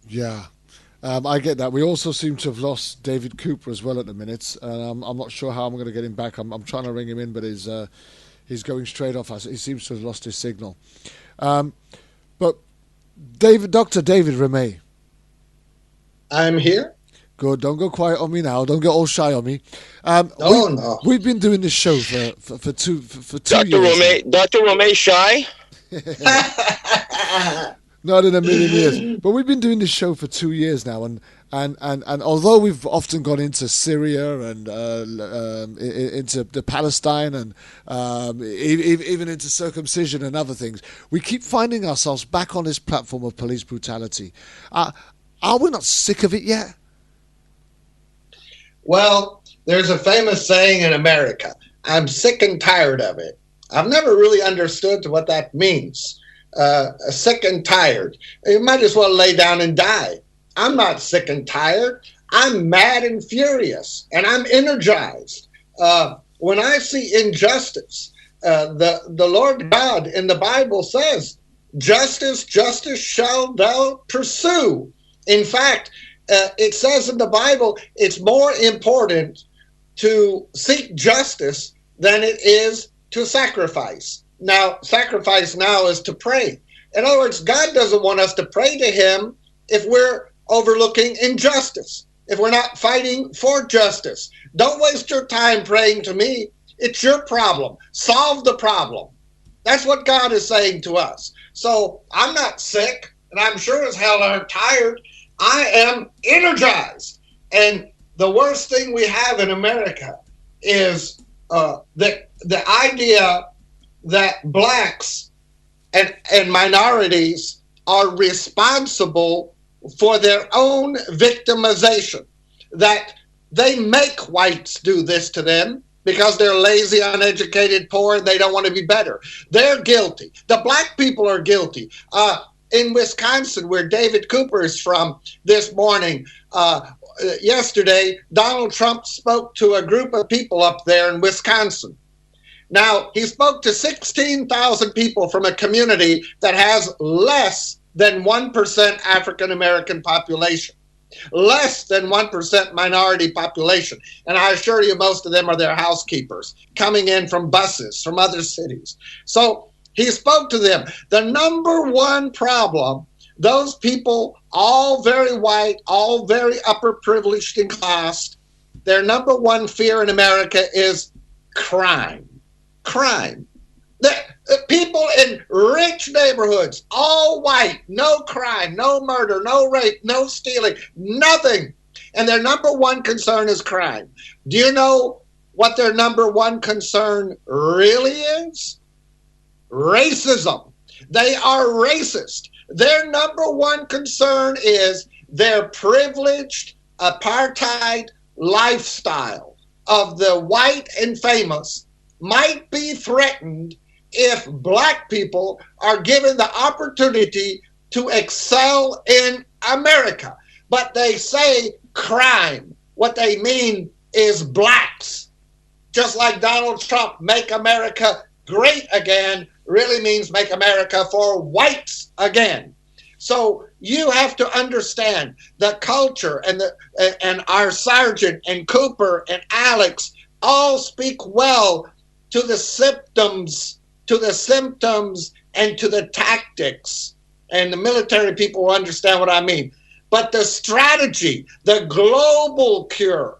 Yeah. I get that. We also seem to have lost David Cooper as well at the minute. I'm not sure how I'm going to get him back. I'm trying to ring him in, but he's going straight off. He seems to have lost his signal. But Dr. David Remay. I'm here. Good. Don't go quiet on me now. Don't get all shy on me. No. We've been doing this show for 2 Dr. years. Dr. Remay shy? Not in a million years. But we've been doing this show for 2 years now, and although we've often gone into Syria and into the Palestine and even into circumcision and other things, we keep finding ourselves back on this platform of police brutality. Are we not sick of it yet? Well, there's a famous saying in America, I'm sick and tired of it. I've never really understood what that means. Sick and tired. You might as well lay down and die. I'm not sick and tired. I'm mad and furious, and I'm energized. When I see injustice, the Lord God in the Bible says, justice shall thou pursue. In fact, it says in the Bible, it's more important to seek justice than it is to sacrifice. Now, sacrifice now is to pray. In other words, God doesn't want us to pray to him if we're overlooking injustice, if we're not fighting for justice. Don't waste your time praying to me. It's your problem. Solve the problem. That's what God is saying to us. So I'm not sick, and I'm sure as hell aren't tired. I am energized. And the worst thing we have in America is the idea that blacks and minorities are responsible for their own victimization, that they make whites do this to them because they're lazy, uneducated, poor, and they don't want to be better. They're guilty. The black people are guilty. In Wisconsin, where David Cooper is from, this morning, yesterday, Donald Trump spoke to a group of people up there in Wisconsin. Now, he spoke to 16,000 people from a community that has less than 1% African-American population, less than 1% minority population. And I assure you, most of them are their housekeepers coming in from buses from other cities. So He spoke to them. The number one problem, those people, all very white, all very upper privileged and classed, their number one fear in America is crime. Crime. The people in rich neighborhoods, all white, no crime, no murder, no rape, no stealing, nothing. And their number one concern is crime. Do you know what their number one concern really is? Racism. They are racist. Their number one concern is their privileged apartheid lifestyle of the white and famous might be threatened if black people are given the opportunity to excel in America. But they say crime. What they mean is blacks. Just like Donald Trump, make America great again, really means make America for whites again. So you have to understand the culture, and our Sergeant and Cooper and Alex all speak well to the symptoms and to the tactics. And the military people will understand what I mean. But the strategy, the global cure,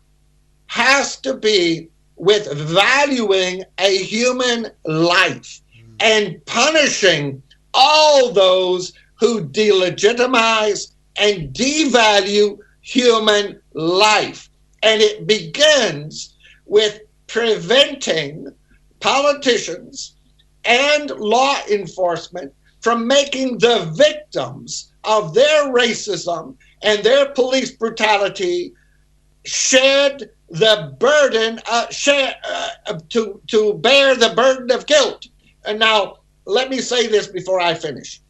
has to be with valuing a human life and punishing all those who delegitimize and devalue human life. And it begins with preventing politicians and law enforcement from making the victims of their racism and their police brutality shed the burden, to bear the burden of guilt. And now, let me say this before I finish.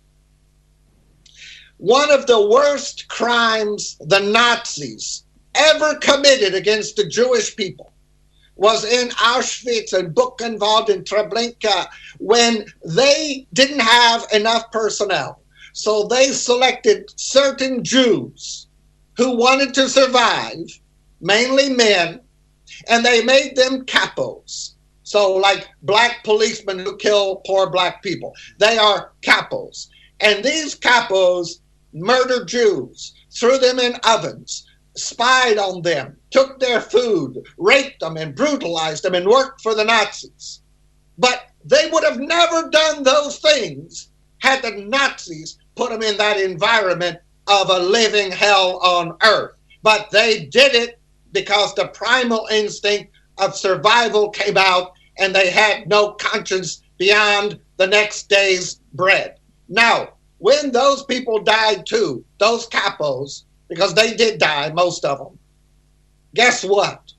One of the worst crimes the Nazis ever committed against the Jewish people was in Auschwitz and Buchenwald and Treblinka, when they didn't have enough personnel. So they selected certain Jews who wanted to survive, mainly men, and they made them capos. So like black policemen who kill poor black people. They are capos. And these capos murdered Jews, threw them in ovens, spied on them, took their food, raped them and brutalized them, and worked for the Nazis. But they would have never done those things had the Nazis put them in that environment of a living hell on earth. But they did it because the primal instinct of survival came out, and they had no conscience beyond the next day's bread. Now, when those people died too, those capos, because they did die, most of them, guess what?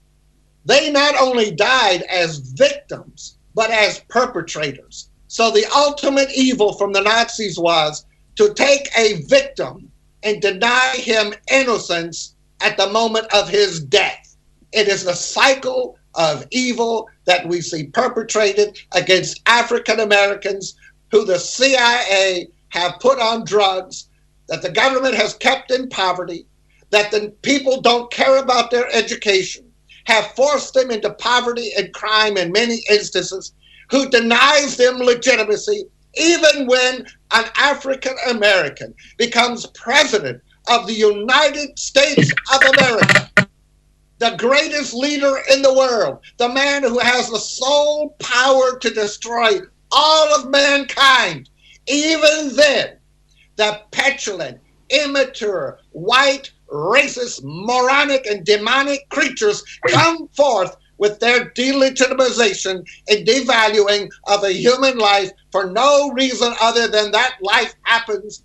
They not only died as victims, but as perpetrators. So the ultimate evil from the Nazis was to take a victim and deny him innocence at the moment of his death. It is a cycle of evil that we see perpetrated against African Americans who the CIA have put on drugs, that the government has kept in poverty, that the people don't care about their education, have forced them into poverty and crime in many instances, who denies them legitimacy, even when an African American becomes president of the United States of America, the greatest leader in the world, the man who has the sole power to destroy all of mankind. Even then, the petulant, immature, white, racist, moronic, and demonic creatures come forth with their delegitimization and devaluing of a human life for no reason other than that life happens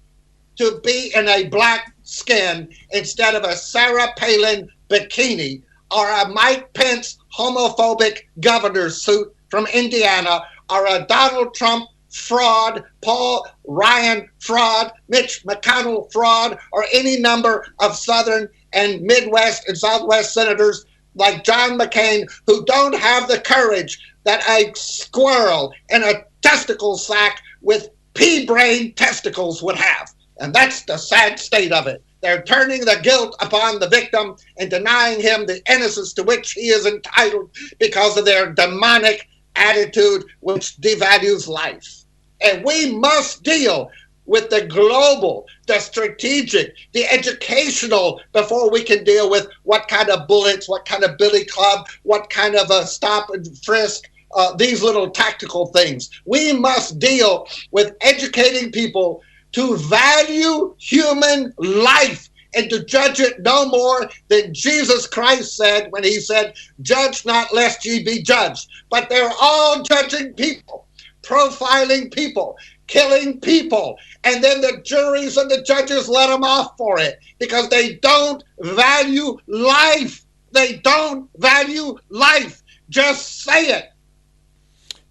to be in a black skin instead of a Sarah Palin bikini or a Mike Pence homophobic governor's suit from Indiana or a Donald Trump fraud, Paul Ryan fraud, Mitch McConnell fraud, or any number of Southern and Midwest and Southwest senators like John McCain who don't have the courage that a squirrel in a testicle sack with pea-brain testicles would have. And that's the sad state of it. They're turning the guilt upon the victim and denying him the innocence to which he is entitled because of their demonic attitude which devalues life. And we must deal with the global, the strategic, the educational before we can deal with what kind of bullets, what kind of billy club, what kind of a stop and frisk, these little tactical things. We must deal with educating people to value human life and to judge it no more than Jesus Christ said when he said, "Judge not lest ye be judged." But they're all judging people, profiling people, killing people, and then the juries and the judges let them off for it because they don't value life. They don't value life. Just say it.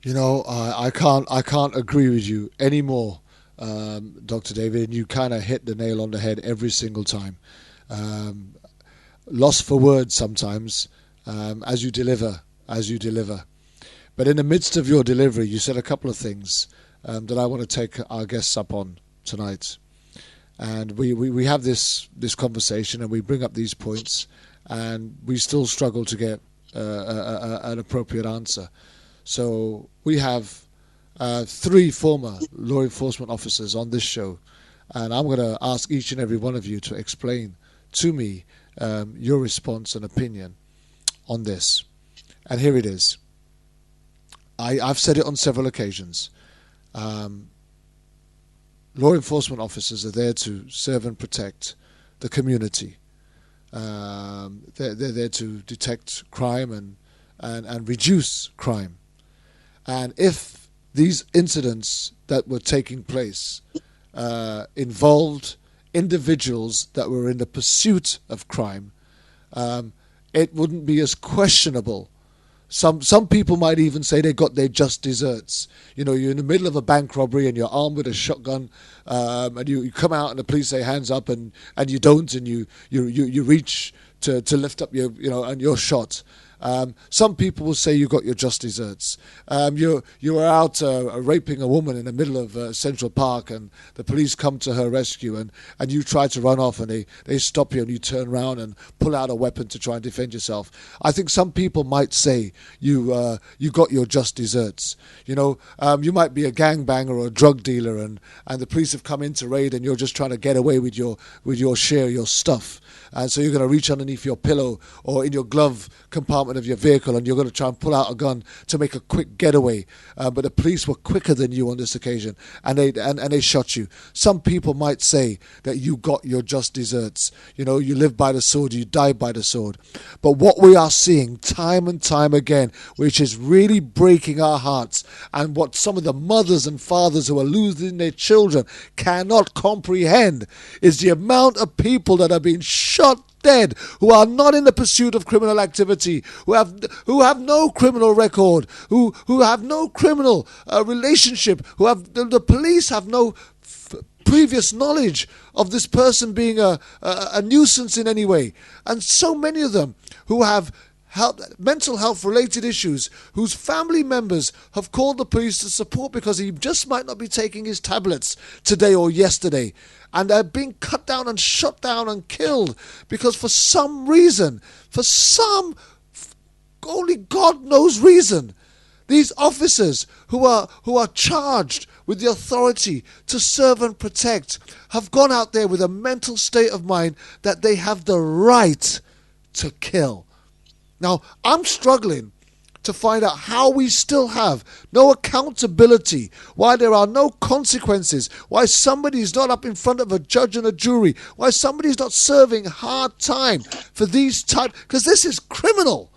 You know, I can't agree with you anymore, Dr. David. And you kind of hit the nail on the head every single time. Lost for words sometimes as you deliver. But in the midst of your delivery, you said a couple of things that I want to take our guests up on tonight. And we have this conversation and we bring up these points and we still struggle to get an appropriate answer. So we have 3 former law enforcement officers on this show, and I'm going to ask each and every one of you to explain to me your response and opinion on this. And here it is. I've said it on several occasions. Law enforcement officers are there to serve and protect the community. They're there to detect crime and reduce crime. And if these incidents that were taking place involved individuals that were in the pursuit of crime, it wouldn't be as questionable. Some people might even say they got their just desserts. You know, you're in the middle of a bank robbery and you're armed with a shotgun, and you come out and the police say hands up, and you don't, and you reach to lift up your, and you're shot. Some people will say you got your just desserts. You were out raping a woman in the middle of Central Park, and the police come to her rescue, and you try to run off, and they stop you, and you turn around and pull out a weapon to try and defend yourself. I think some people might say you got your just desserts. You might be a gangbanger or a drug dealer, and the police have come in to raid, and you're just trying to get away with your share, your stuff. And so you're going to reach underneath your pillow or in your glove compartment of your vehicle, and you're going to try and pull out a gun to make a quick getaway. But the police were quicker than you on this occasion, and they shot you. Some people might say that you got your just desserts. You live by the sword, you die by the sword. But what we are seeing time and time again, which is really breaking our hearts, and what some of the mothers and fathers who are losing their children cannot comprehend, is the amount of people that are being shot dead, who are not in the pursuit of criminal activity, who have no criminal record, who have no criminal relationship, the police have no previous knowledge of this person being a nuisance in any way, and so many of them who have mental health related issues, whose family members have called the police to support because he just might not be taking his tablets today or yesterday, and they're being cut down and shot down and killed because for some reason, only God knows reason, these officers who are charged with the authority to serve and protect have gone out there with a mental state of mind that they have the right to kill. Now, I'm struggling to find out how we still have no accountability, why there are no consequences, why somebody's not up in front of a judge and a jury, why somebody's not serving hard time for these type, because this is criminal.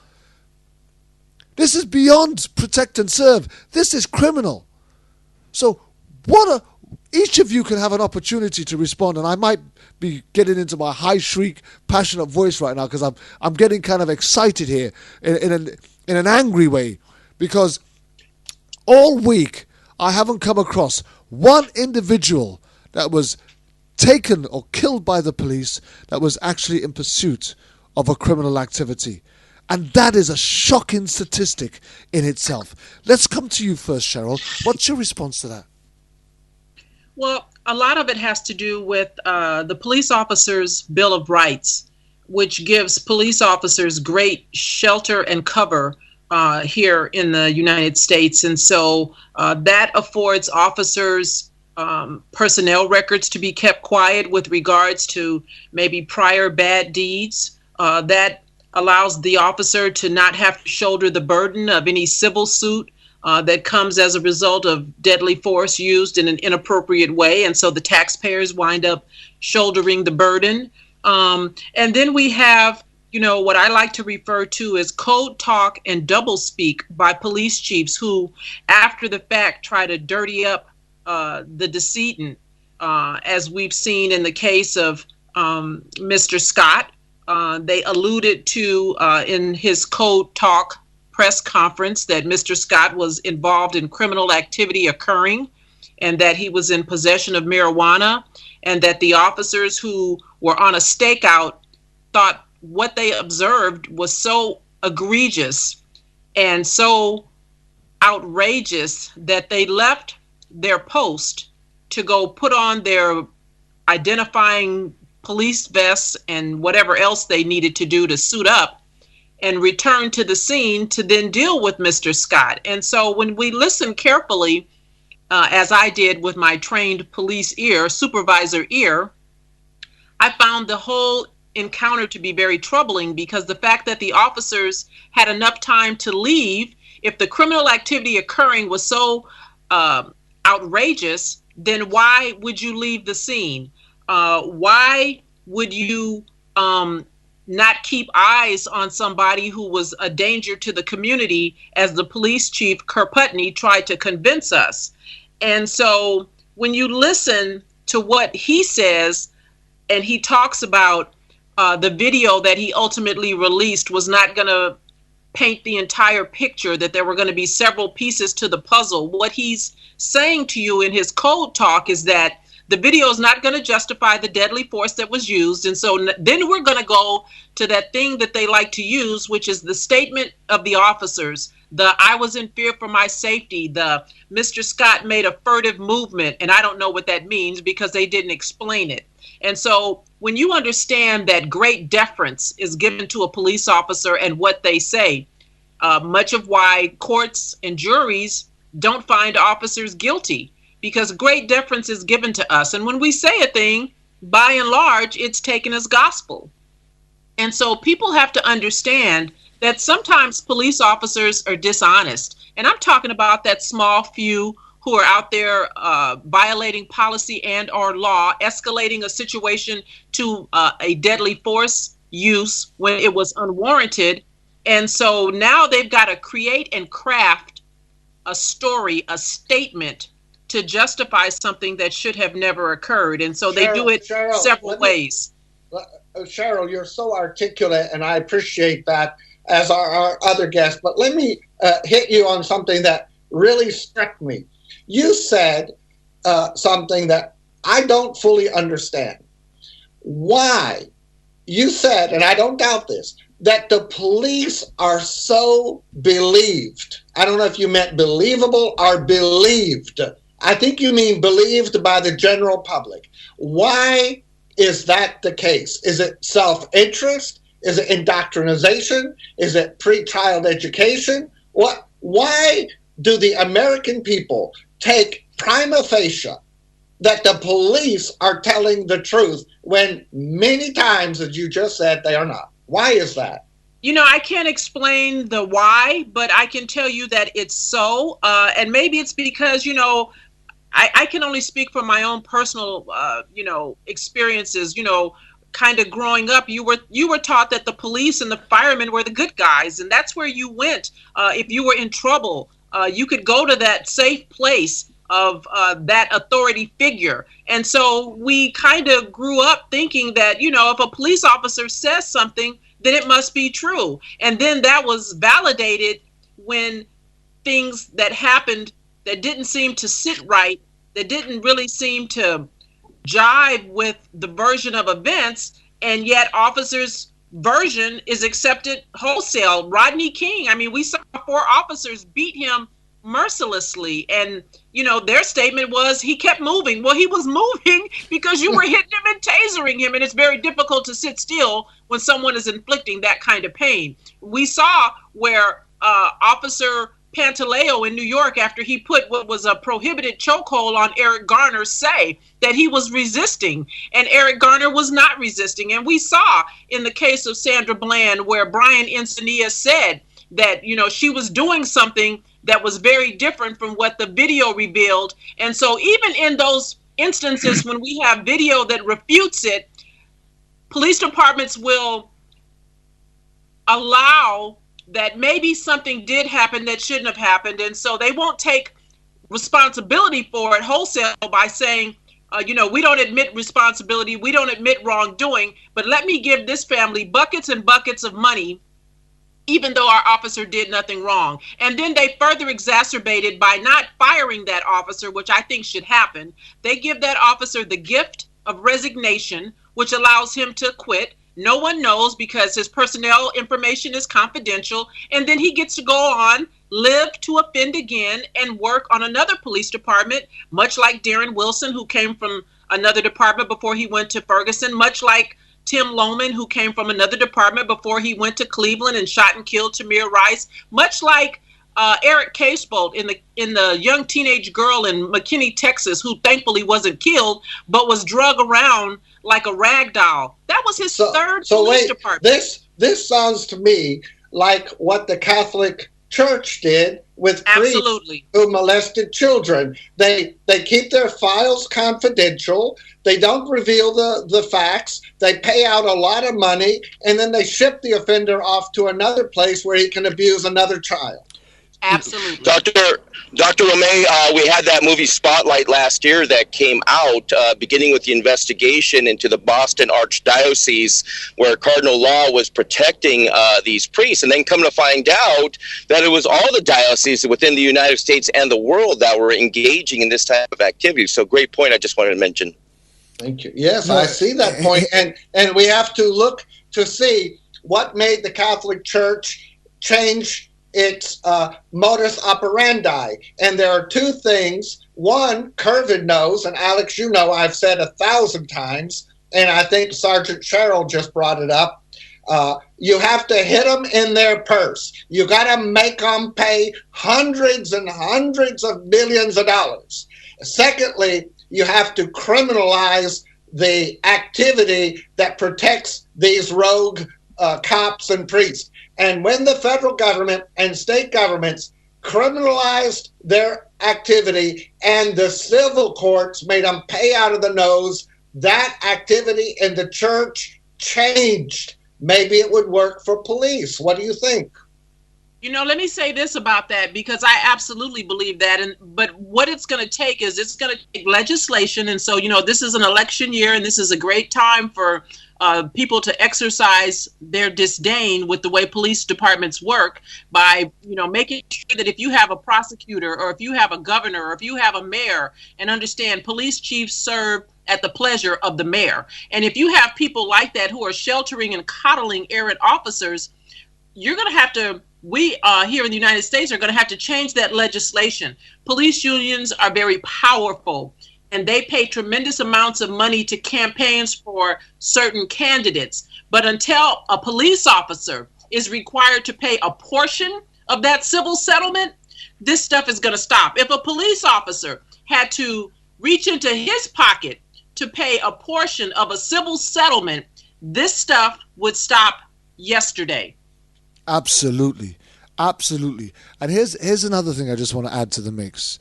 This is beyond protect and serve. This is criminal. So each of you can have an opportunity to respond, and I might be getting into my high shriek, passionate voice right now because I'm getting kind of excited here in an angry way, because all week I haven't come across one individual that was taken or killed by the police that was actually in pursuit of a criminal activity. And that is a shocking statistic in itself. Let's come to you first, Cheryl. What's your response to that? Well, a lot of it has to do with the Police Officers' Bill of Rights, which gives police officers great shelter and cover here in the United States. And so that affords officers personnel records to be kept quiet with regards to maybe prior bad deeds. That allows the officer to not have to shoulder the burden of any civil suit that comes as a result of deadly force used in an inappropriate way. And so the taxpayers wind up shouldering the burden. And then we have, what I like to refer to as code talk and doublespeak by police chiefs who, after the fact, try to dirty up the decedent, as we've seen in the case of Mr. Scott. They alluded to in his code talk press conference that Mr. Scott was involved in criminal activity occurring and that he was in possession of marijuana, and that the officers who were on a stakeout thought what they observed was so egregious and so outrageous that they left their post to go put on their identifying police vests and whatever else they needed to do to suit up and return to the scene to then deal with Mr. Scott. And so when we listen carefully, as I did with my trained police supervisor ear, I found the whole encounter to be very troubling, because the fact that the officers had enough time to leave, if the criminal activity occurring was so outrageous, then why would you leave the scene? Why would you not keep eyes on somebody who was a danger to the community, as the police chief, Kirkputney, tried to convince us? And so when you listen to what he says, and he talks about the video that he ultimately released was not going to paint the entire picture, that there were going to be several pieces to the puzzle. What he's saying to you in his code talk is that the video is not going to justify the deadly force that was used. And so then we're going to go to that thing that they like to use, which is the statement of the officers. The "I was in fear for my safety," the "Mr. Scott made a furtive movement," and I don't know what that means because they didn't explain it. And so when you understand that great deference is given to a police officer and what they say, much of why courts and juries don't find officers guilty, because great deference is given to us. And when we say a thing, by and large, it's taken as gospel. And so people have to understand that sometimes police officers are dishonest. And I'm talking about that small few who are out there violating policy and or law, escalating a situation to a deadly force use when it was unwarranted. And so now they've got to create and craft a story, a statement to justify something that should have never occurred. And so they do it several ways. Cheryl, you're so articulate, and I appreciate that, as our other guests. But let me hit you on something that really struck me. You said something that I don't fully understand. Why? You said, and I don't doubt this, that the police are so believed. I don't know if you meant believable or believed. I think you mean believed by the general public. Why is that the case? Is it self-interest? Is it indoctrination? Is it pre-child education? Why do the American people take prima facie that the police are telling the truth when many times, as you just said, they are not? Why is that? I can't explain the why, but I can tell you that it's so. And maybe it's because, I can only speak from my own personal, experiences. Kind of growing up, you were taught that the police and the firemen were the good guys, and that's where you went if you were in trouble. You could go to that safe place of that authority figure. And so we kind of grew up thinking that, if a police officer says something, then it must be true. And then that was validated when things that happened that didn't seem to sit right, that didn't really seem to jive with the version of events, and yet officers' version is accepted wholesale. Rodney King, we saw 4 officers beat him mercilessly, and their statement was he kept moving. Well, he was moving because you were hitting him and tasering him, and it's very difficult to sit still when someone is inflicting that kind of pain. We saw where Officer Pantaleo in New York, after he put what was a prohibited chokehold on Eric Garner, say that he was resisting, and Eric Garner was not resisting. And we saw in the case of Sandra Bland where Brian Encinias said that, she was doing something that was very different from what the video revealed. And so even in those instances when we have video that refutes it, police departments will allow that maybe something did happen that shouldn't have happened. And so they won't take responsibility for it wholesale by saying, we don't admit responsibility, we don't admit wrongdoing, but let me give this family buckets and buckets of money, even though our officer did nothing wrong. And then they further exacerbate it by not firing that officer, which I think should happen. They give that officer the gift of resignation, which allows him to quit. No one knows because his personnel information is confidential. And then he gets to go on, live to offend again, and work on another police department, much like Darren Wilson, who came from another department before he went to Ferguson, much like Tim Lohman, who came from another department before he went to Cleveland and shot and killed Tamir Rice, much like Eric Casebolt in the young teenage girl in McKinney, Texas, who thankfully wasn't killed, but was drug around like a rag doll. That was his third police department. This sounds to me like what the Catholic Church did with priests who molested children. They keep their files confidential. They don't reveal the facts. They pay out a lot of money, and then they ship the offender off to another place where he can abuse another child. Absolutely. Dr. Romay, we had that movie Spotlight last year that came out, beginning with the investigation into the Boston Archdiocese, where Cardinal Law was protecting these priests, and then come to find out that it was all the dioceses within the United States and the world that were engaging in this type of activity. So great point I just wanted to mention. Thank you. Yes, I see that point. And we have to look to see what made the Catholic Church change its modus operandi. And there are two things. One, Kervin knows, and Alex, you know, I've said 1,000 times, and I think Sergeant Sherrill just brought it up. You have to hit them in their purse. You got to make them pay hundreds and hundreds of millions of dollars. Secondly, you have to criminalize the activity that protects these rogue cops and priests. And when the federal government and state governments criminalized their activity and the civil courts made them pay out of the nose, that activity in the church changed. Maybe it would work for police. What do you think? Let me say this about that, because I absolutely believe that. But what it's going to take is it's going to take legislation. And so, this is an election year, and this is a great time for people to exercise their disdain with the way police departments work by, making sure that if you have a prosecutor or if you have a governor or if you have a mayor, and understand police chiefs serve at the pleasure of the mayor. And if you have people like that who are sheltering and coddling errant officers, you're going to have to, we here in the United States are going to have to change that legislation. Police unions are very powerful, and they pay tremendous amounts of money to campaigns for certain candidates. But until a police officer is required to pay a portion of that civil settlement, this stuff is going to stop. If a police officer had to reach into his pocket to pay a portion of a civil settlement, this stuff would stop yesterday. Absolutely. Absolutely. And here's another thing I just want to add to the mix.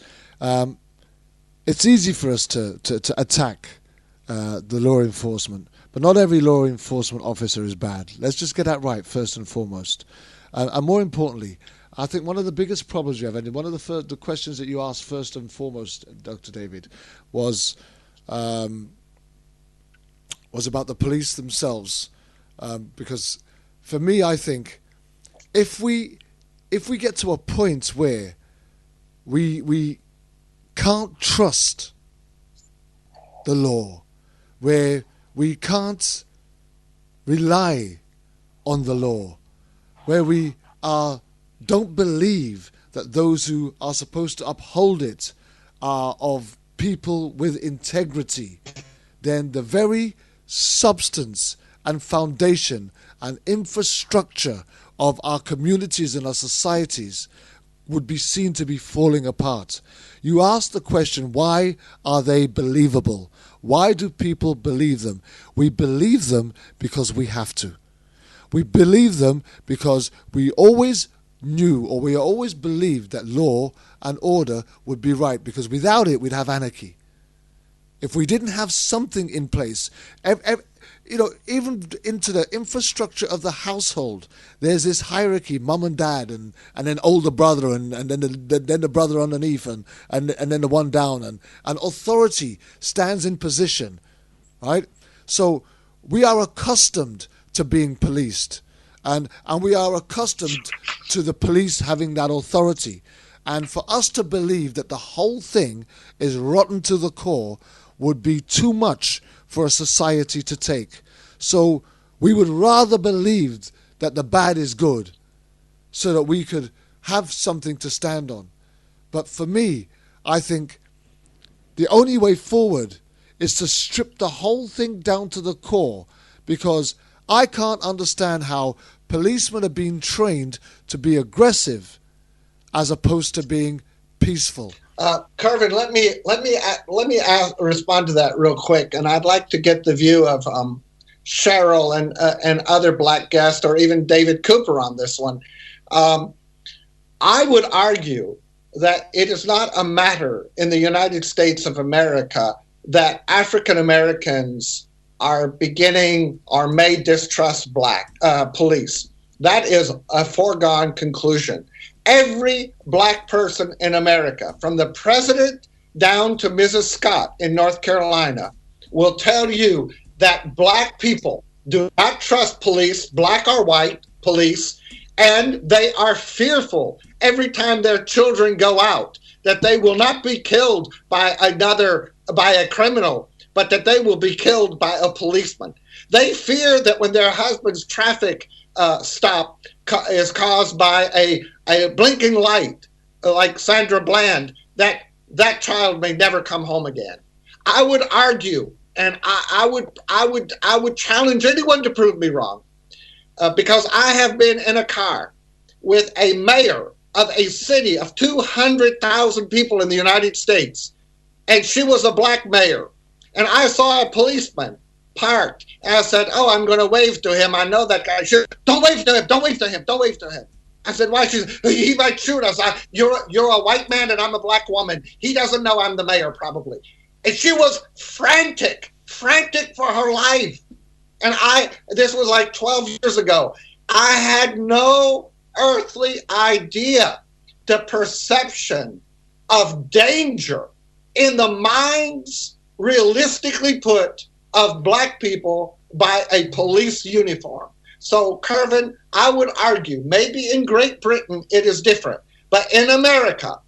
It's easy for us to attack the law enforcement, but not every law enforcement officer is bad. Let's just get that right first and foremost. And more importantly, I think one of the biggest problems you have, and one of the questions that you asked first and foremost, Dr. David, was about the police themselves. Because for me, I think if we get to a point where we can't trust the law, where we can't rely on the law, where we don't believe that those who are supposed to uphold it are of people with integrity, then the very substance and foundation and infrastructure of our communities and our societies would be seen to be falling apart. You ask the question, why are they believable? Why do people believe them? We believe them because we have to. We believe them because we always knew, or we always believed, that law and order would be right, because without it we'd have anarchy. If we didn't have something in place, even into the infrastructure of the household, there's this hierarchy: mum and dad, and then older brother, and then the brother underneath, and then the one down, and authority stands in position, right? So we are accustomed to being policed, and we are accustomed to the police having that authority. And for us to believe that the whole thing is rotten to the core would be too much for a society to take. So we would rather believe that the bad is good so that we could have something to stand on. But for me, I think the only way forward is to strip the whole thing down to the core, because I can't understand how policemen are being trained to be aggressive as opposed to being peaceful. Kervin, let me respond to that real quick, and I'd like to get the view of Cheryl and other black guests, or even David Cooper on this one. I would argue that it is not a matter in the United States of America that African Americans are beginning or may distrust black police. That is a foregone conclusion. Every black person in America, from the president down to Mrs. Scott in North Carolina, will tell you that black people do not trust police, black or white police, and they are fearful every time their children go out that they will not be killed by a criminal, but that they will be killed by a policeman. They fear that when their husband's traffic stop is caused by a blinking light, like Sandra Bland, that child may never come home again. I would argue, and I would challenge anyone to prove me wrong, because I have been in a car with a mayor of a city of 200,000 people in the United States, and she was a black mayor, and I saw a policeman parked, and I said, "Oh, I'm going to wave to him. I know that guy. Don't wave to him. Don't wave to him. Don't wave to him." I said, "Why?" She said, "He might shoot us. You're a white man and I'm a black woman. He doesn't know I'm the mayor, probably." And she was frantic for her life. And this was like 12 years ago. I had no earthly idea the perception of danger in the minds, realistically put, of black people by a police uniform. So, Kervin, I would argue, maybe in Great Britain it is different, but in America,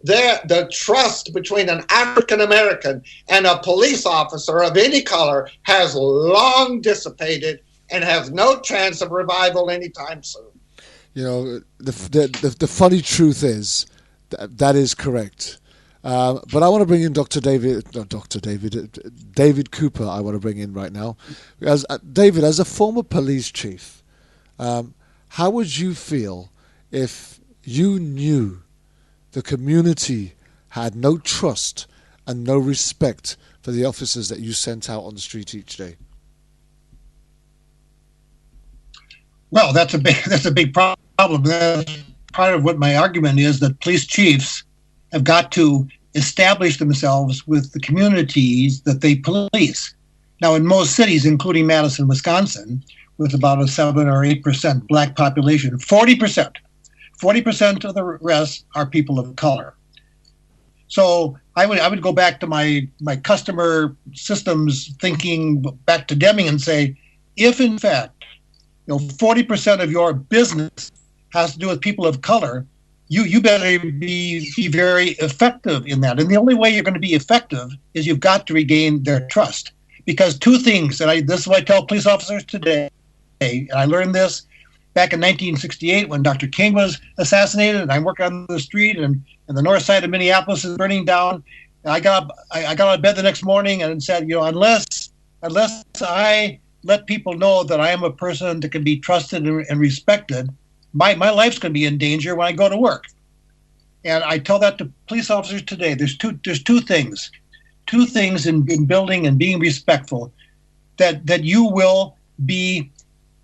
the trust between an African American and a police officer of any color has long dissipated and has no chance of revival anytime soon. You know, the funny truth is that is correct. But I want to bring in David Cooper. I want to bring in right now, because David, as a former police chief, how would you feel if you knew the community had no trust and no respect for the officers that you sent out on the street each day? Well, that's a big problem. That's part of what my argument is, that police chiefs have got to establish themselves with the communities that they police. Now, in most cities, including Madison, Wisconsin, with about a 7 or 8% black population, 40% of the rest are people of color. So I would go back to my customer systems thinking, back to Deming, and say, if in fact, 40% of your business has to do with people of color, you better be very effective in that. And the only way you're going to be effective is you've got to regain their trust. Because two things, and this is what I tell police officers today, and I learned this back in 1968 when Dr. King was assassinated, and I'm working on the street, and the north side of Minneapolis is burning down. And I got out of bed the next morning and said, unless I let people know that I am a person that can be trusted and respected, my life's going to be in danger when I go to work. And I tell that to police officers today. There's two things in building and being respectful that you will be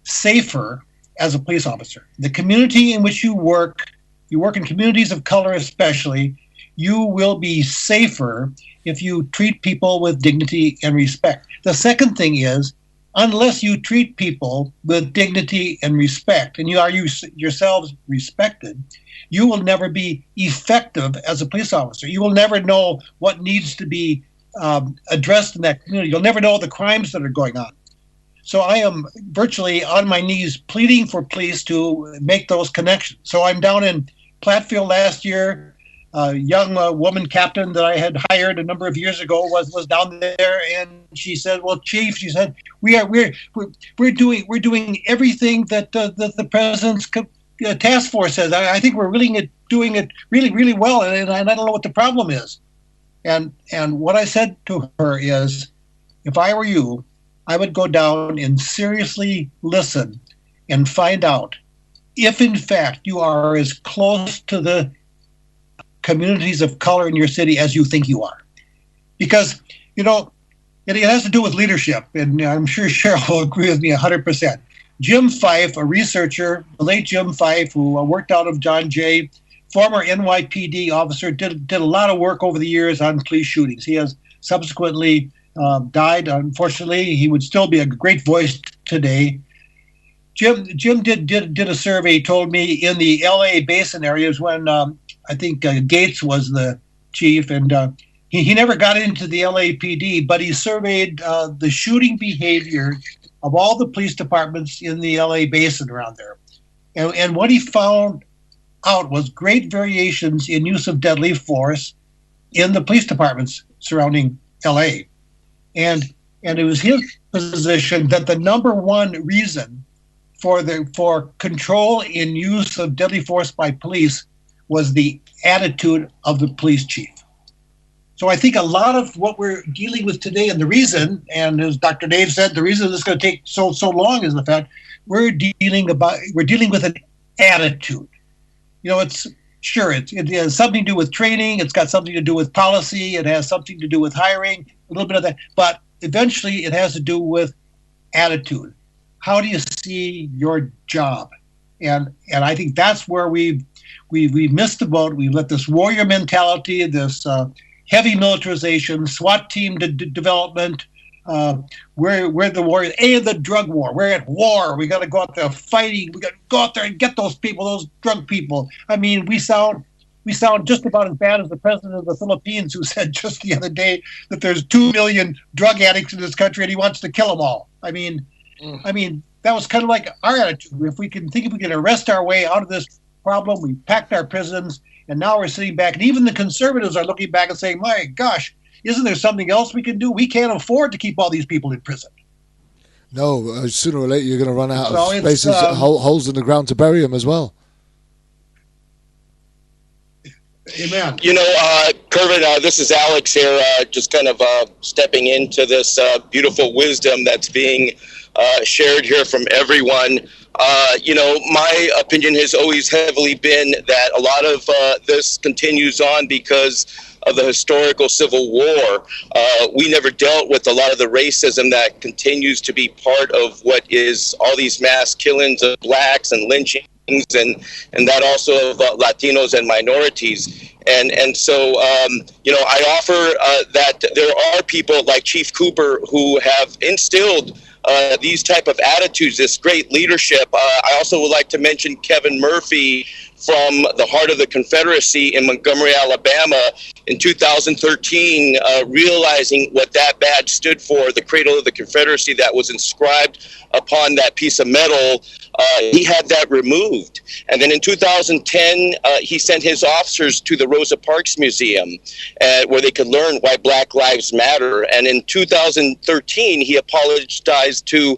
safer as a police officer. The community in which you work in communities of color especially, you will be safer if you treat people with dignity and respect. The second thing is, unless you treat people with dignity and respect, and you are yourselves respected, you will never be effective as a police officer. You will never know what needs to be addressed in that community. You'll never know the crimes that are going on. So I am virtually on my knees pleading for police to make those connections. So I'm down in Platteville last year. A young woman captain that I had hired a number of years ago was down there, and she said, "Well, Chief," she said, "we're doing everything that the president's task force says. I think we're really doing it really well, and I don't know what the problem is." And what I said to her is, if I were you, I would go down and seriously listen and find out if, in fact, you are as close to the communities of color in your city as you think you are. Because, it has to do with leadership, and I'm sure Cheryl will agree with me 100%. Jim Fife, a researcher, the late Jim Fife, who worked out of John Jay, former NYPD officer, did a lot of work over the years on police shootings. He has subsequently died, unfortunately. He would still be a great voice today. Jim did a survey, told me, in the LA basin areas when I think Gates was the chief, and he never got into the LAPD, but he surveyed the shooting behavior of all the police departments in the LA basin around there. And what he found out was great variations in use of deadly force in the police departments surrounding LA. And it was his position that the number one reason for control in use of deadly force by police was the attitude of the police chief. So I think a lot of what we're dealing with today, and the reason, and as Dr. Dave said, the reason this is going to take so long is the fact we're dealing with an attitude. It has something to do with training. It's got something to do with policy. It has something to do with hiring, a little bit of that. But eventually it has to do with attitude. How do you see your job? And I think that's where we've missed the boat. We've let this warrior mentality, this heavy militarization, SWAT team development, we're the warriors, and the drug war. We're at war. We got to go out there fighting. We got to go out there and get those people, those drug people. I mean, we sound just about as bad as the president of the Philippines, who said just the other day that there's 2 million drug addicts in this country and he wants to kill them all. I mean, that was kind of like our attitude. If we can arrest our way out of this problem, we packed our prisons, and now we're sitting back. And even the conservatives are looking back and saying, my gosh, isn't there something else we can do? We can't afford to keep all these people in prison. No, sooner or later you're going to run out of spaces, holes in the ground to bury them as well. Amen. Kervin, this is Alex here, just kind of stepping into this beautiful wisdom that's being shared here from everyone. My opinion has always heavily been that a lot of this continues on because of the historical Civil War. We never dealt with a lot of the racism that continues to be part of what is all these mass killings of blacks and lynchings and that also of Latinos and minorities. And so, I offer that there are people like Chief Cooper who have instilled these type of attitudes, this great leadership. I also would like to mention Kevin Murphy from the Heart of the Confederacy in Montgomery, Alabama in 2013, realizing what that badge stood for, the Cradle of the Confederacy that was inscribed upon that piece of metal. He had that removed. And then in 2010, he sent his officers to the Rosa Parks Museum where they could learn why Black Lives Matter. And in 2013, he apologized to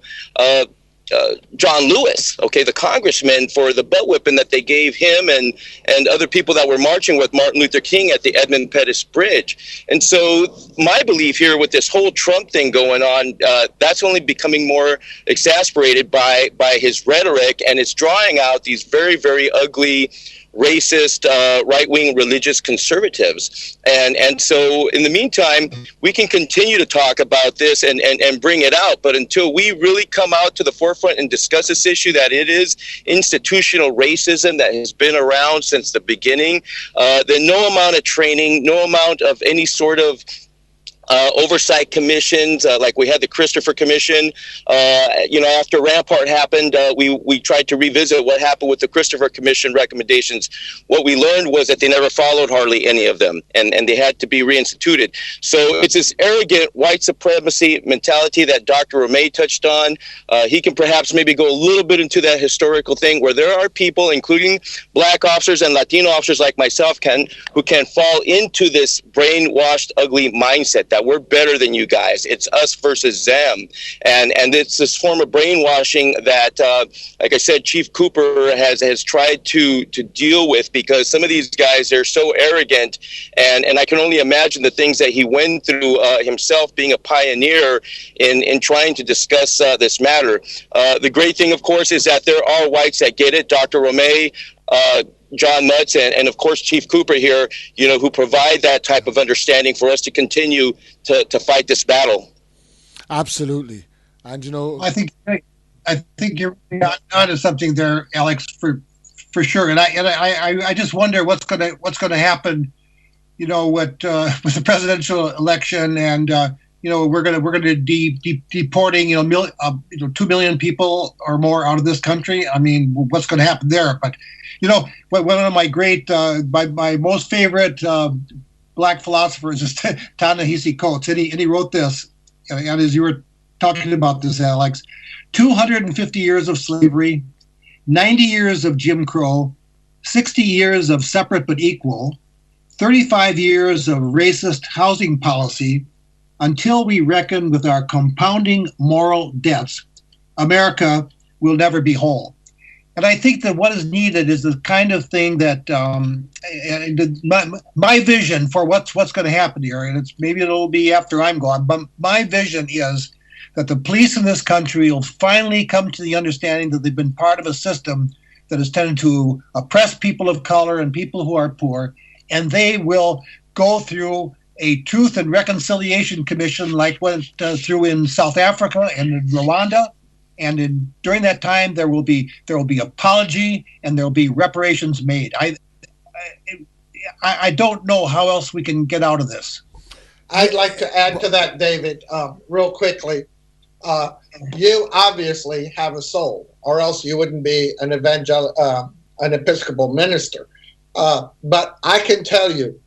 John Lewis, the congressman, for the butt whipping that they gave him and other people that were marching with Martin Luther King at the Edmund Pettus Bridge. And so my belief here with this whole Trump thing going on, that's only becoming more exasperated by his rhetoric, and it's drawing out these very, very ugly, racist, right-wing religious conservatives. And so in the meantime, we can continue to talk about this and bring it out. But until we really come out to the forefront and discuss this issue, that it is institutional racism that has been around since the beginning, then no amount of training, no amount of any sort of oversight commissions, like we had the Christopher Commission. After Rampart happened, we tried to revisit what happened with the Christopher Commission recommendations. What we learned was that they never followed hardly any of them, and they had to be reinstituted. So it's this arrogant white supremacy mentality that Dr. Romay touched on. He can perhaps maybe go a little bit into that historical thing where there are people, including black officers and Latino officers like myself, who can fall into this brainwashed, ugly mindset that we're better than you guys. It's us versus them. And it's this form of brainwashing that, like I said, Chief Cooper has tried to deal with, because some of these guys, they're so arrogant, and I can only imagine the things that he went through himself, being a pioneer in trying to discuss this matter. The great thing, of course, is that there are whites that get it. Dr. Romay, John Mutz, and of course Chief Cooper here, who provide that type of understanding for us to continue to fight this battle. Absolutely. And I think you're onto something there, Alex, for sure. And I just wonder what's gonna happen, with the presidential election, and we're gonna deporting 2 million people or more out of this country. I mean, what's going to happen there? But one of my great, my most favorite black philosophers is Ta-Nehisi Coates, and he wrote this. And as you were talking about this, Alex, 250 years of slavery, 90 years of Jim Crow, 60 years of separate but equal, 35 years of racist housing policy. Until we reckon with our compounding moral debts, America will never be whole. And I think that what is needed is the kind of thing that my vision for what's going to happen here, and maybe it'll be after I'm gone, but my vision is that the police in this country will finally come to the understanding that they've been part of a system that has tended to oppress people of color and people who are poor, and they will go through a Truth and Reconciliation Commission like went through in South Africa and in Rwanda, and during that time there will be apology and there will be reparations made. I don't know how else we can get out of this. I'd like to add to that, David, real quickly. You obviously have a soul, or else you wouldn't be an Episcopal minister. But I can tell you,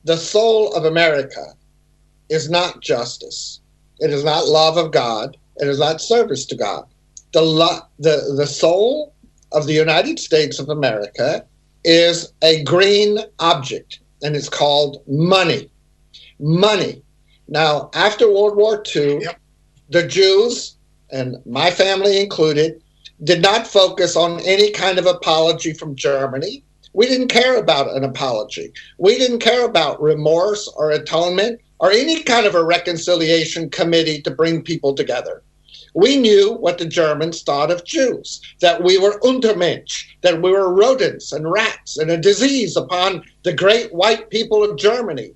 the soul of America is not justice. It is not love of God. It is not service to God. The soul of the United States of America is a green object, and it's called money. Money. Now, after World War II, the Jews, and my family included, did not focus on any kind of apology from Germany. We didn't care about an apology. We didn't care about remorse or atonement or any kind of a reconciliation committee to bring people together. We knew what the Germans thought of Jews, that we were Untermensch, that we were rodents and rats and a disease upon the great white people of Germany.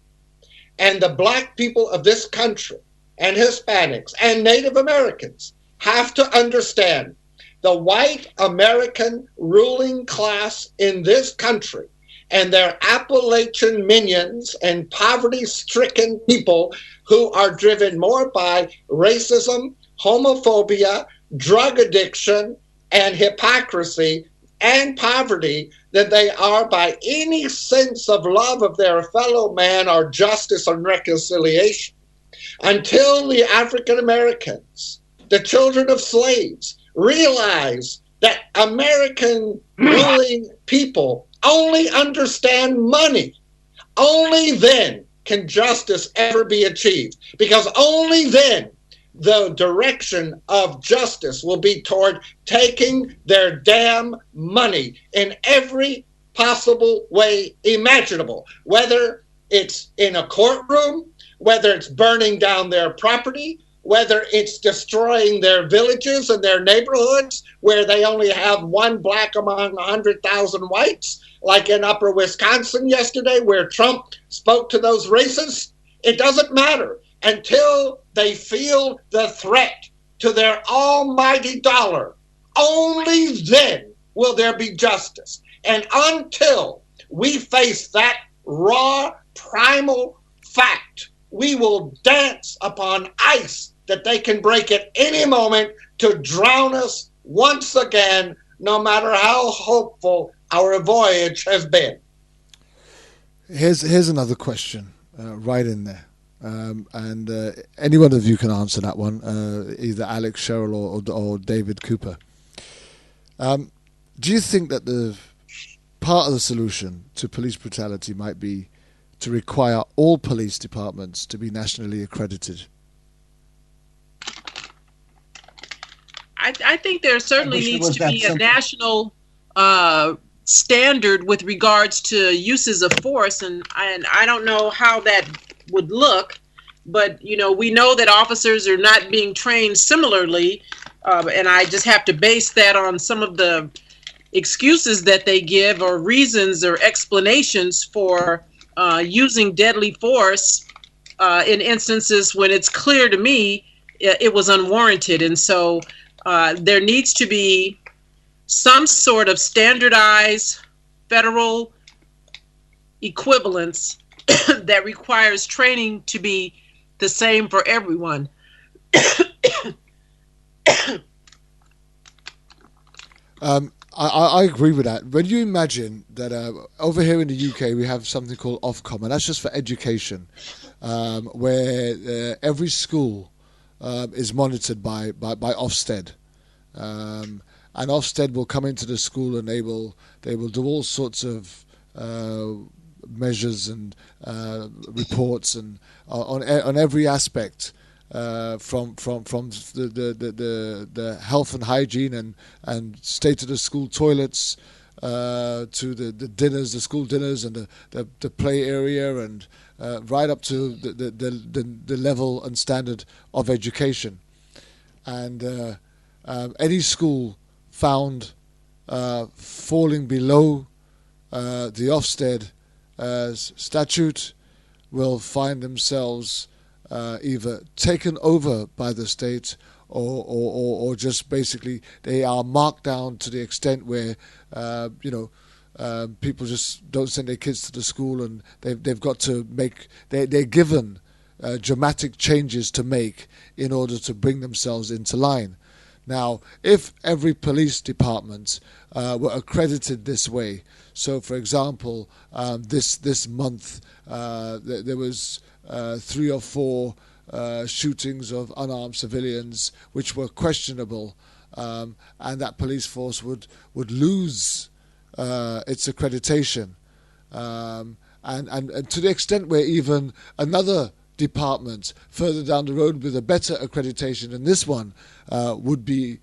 And the black people of this country and Hispanics and Native Americans have to understand the white American ruling class in this country and their Appalachian minions and poverty-stricken people who are driven more by racism, homophobia, drug addiction, and hypocrisy and poverty than they are by any sense of love of their fellow man or justice and reconciliation. Until the African Americans, the children of slaves, realize that American ruling people only understand money, only then can justice ever be achieved. Because only then the direction of justice will be toward taking their damn money in every possible way imaginable, whether it's in a courtroom, whether it's burning down their property, whether it's destroying their villages and their neighborhoods where they only have one black among 100,000 whites, like in Upper Wisconsin yesterday where Trump spoke to those racists. It doesn't matter until they feel the threat to their almighty dollar. Only then will there be justice. And until we face that raw, primal fact, we will dance upon ice that they can break at any moment to drown us once again, no matter how hopeful our voyage has been. Here's another question right in there. And any one of you can answer that one, either Alex Sherrill or David Cooper. Do you think that the part of the solution to police brutality might be to require all police departments to be nationally accredited? I think there certainly needs to be a national standard with regards to uses of force, and I don't know how that would look, but we know that officers are not being trained similarly, and I just have to base that on some of the excuses that they give or reasons or explanations for using deadly force in instances when it's clear to me it was unwarranted. And so there needs to be some sort of standardized federal equivalence that requires training to be the same for everyone. I agree with that. When you imagine that over here in the UK we have something called Ofcom, and that's just for education, where every school is monitored by Ofsted, and Ofsted will come into the school and they will do all sorts of measures and reports and on every aspect. From the health and hygiene and state of the school toilets to the dinners, the school dinners, and the play area, and right up to the level and standard of education. And any school found falling below the Ofsted statute will find themselves either taken over by the state or just basically they are marked down to the extent where people just don't send their kids to the school, and they've got to make they're given dramatic changes to make in order to bring themselves into line. Now, if every police department were accredited this way, so for example, this month there was 3 or 4 shootings of unarmed civilians which were questionable, and that police force would lose its accreditation, and to the extent where even another department further down the road with a better accreditation than this one would be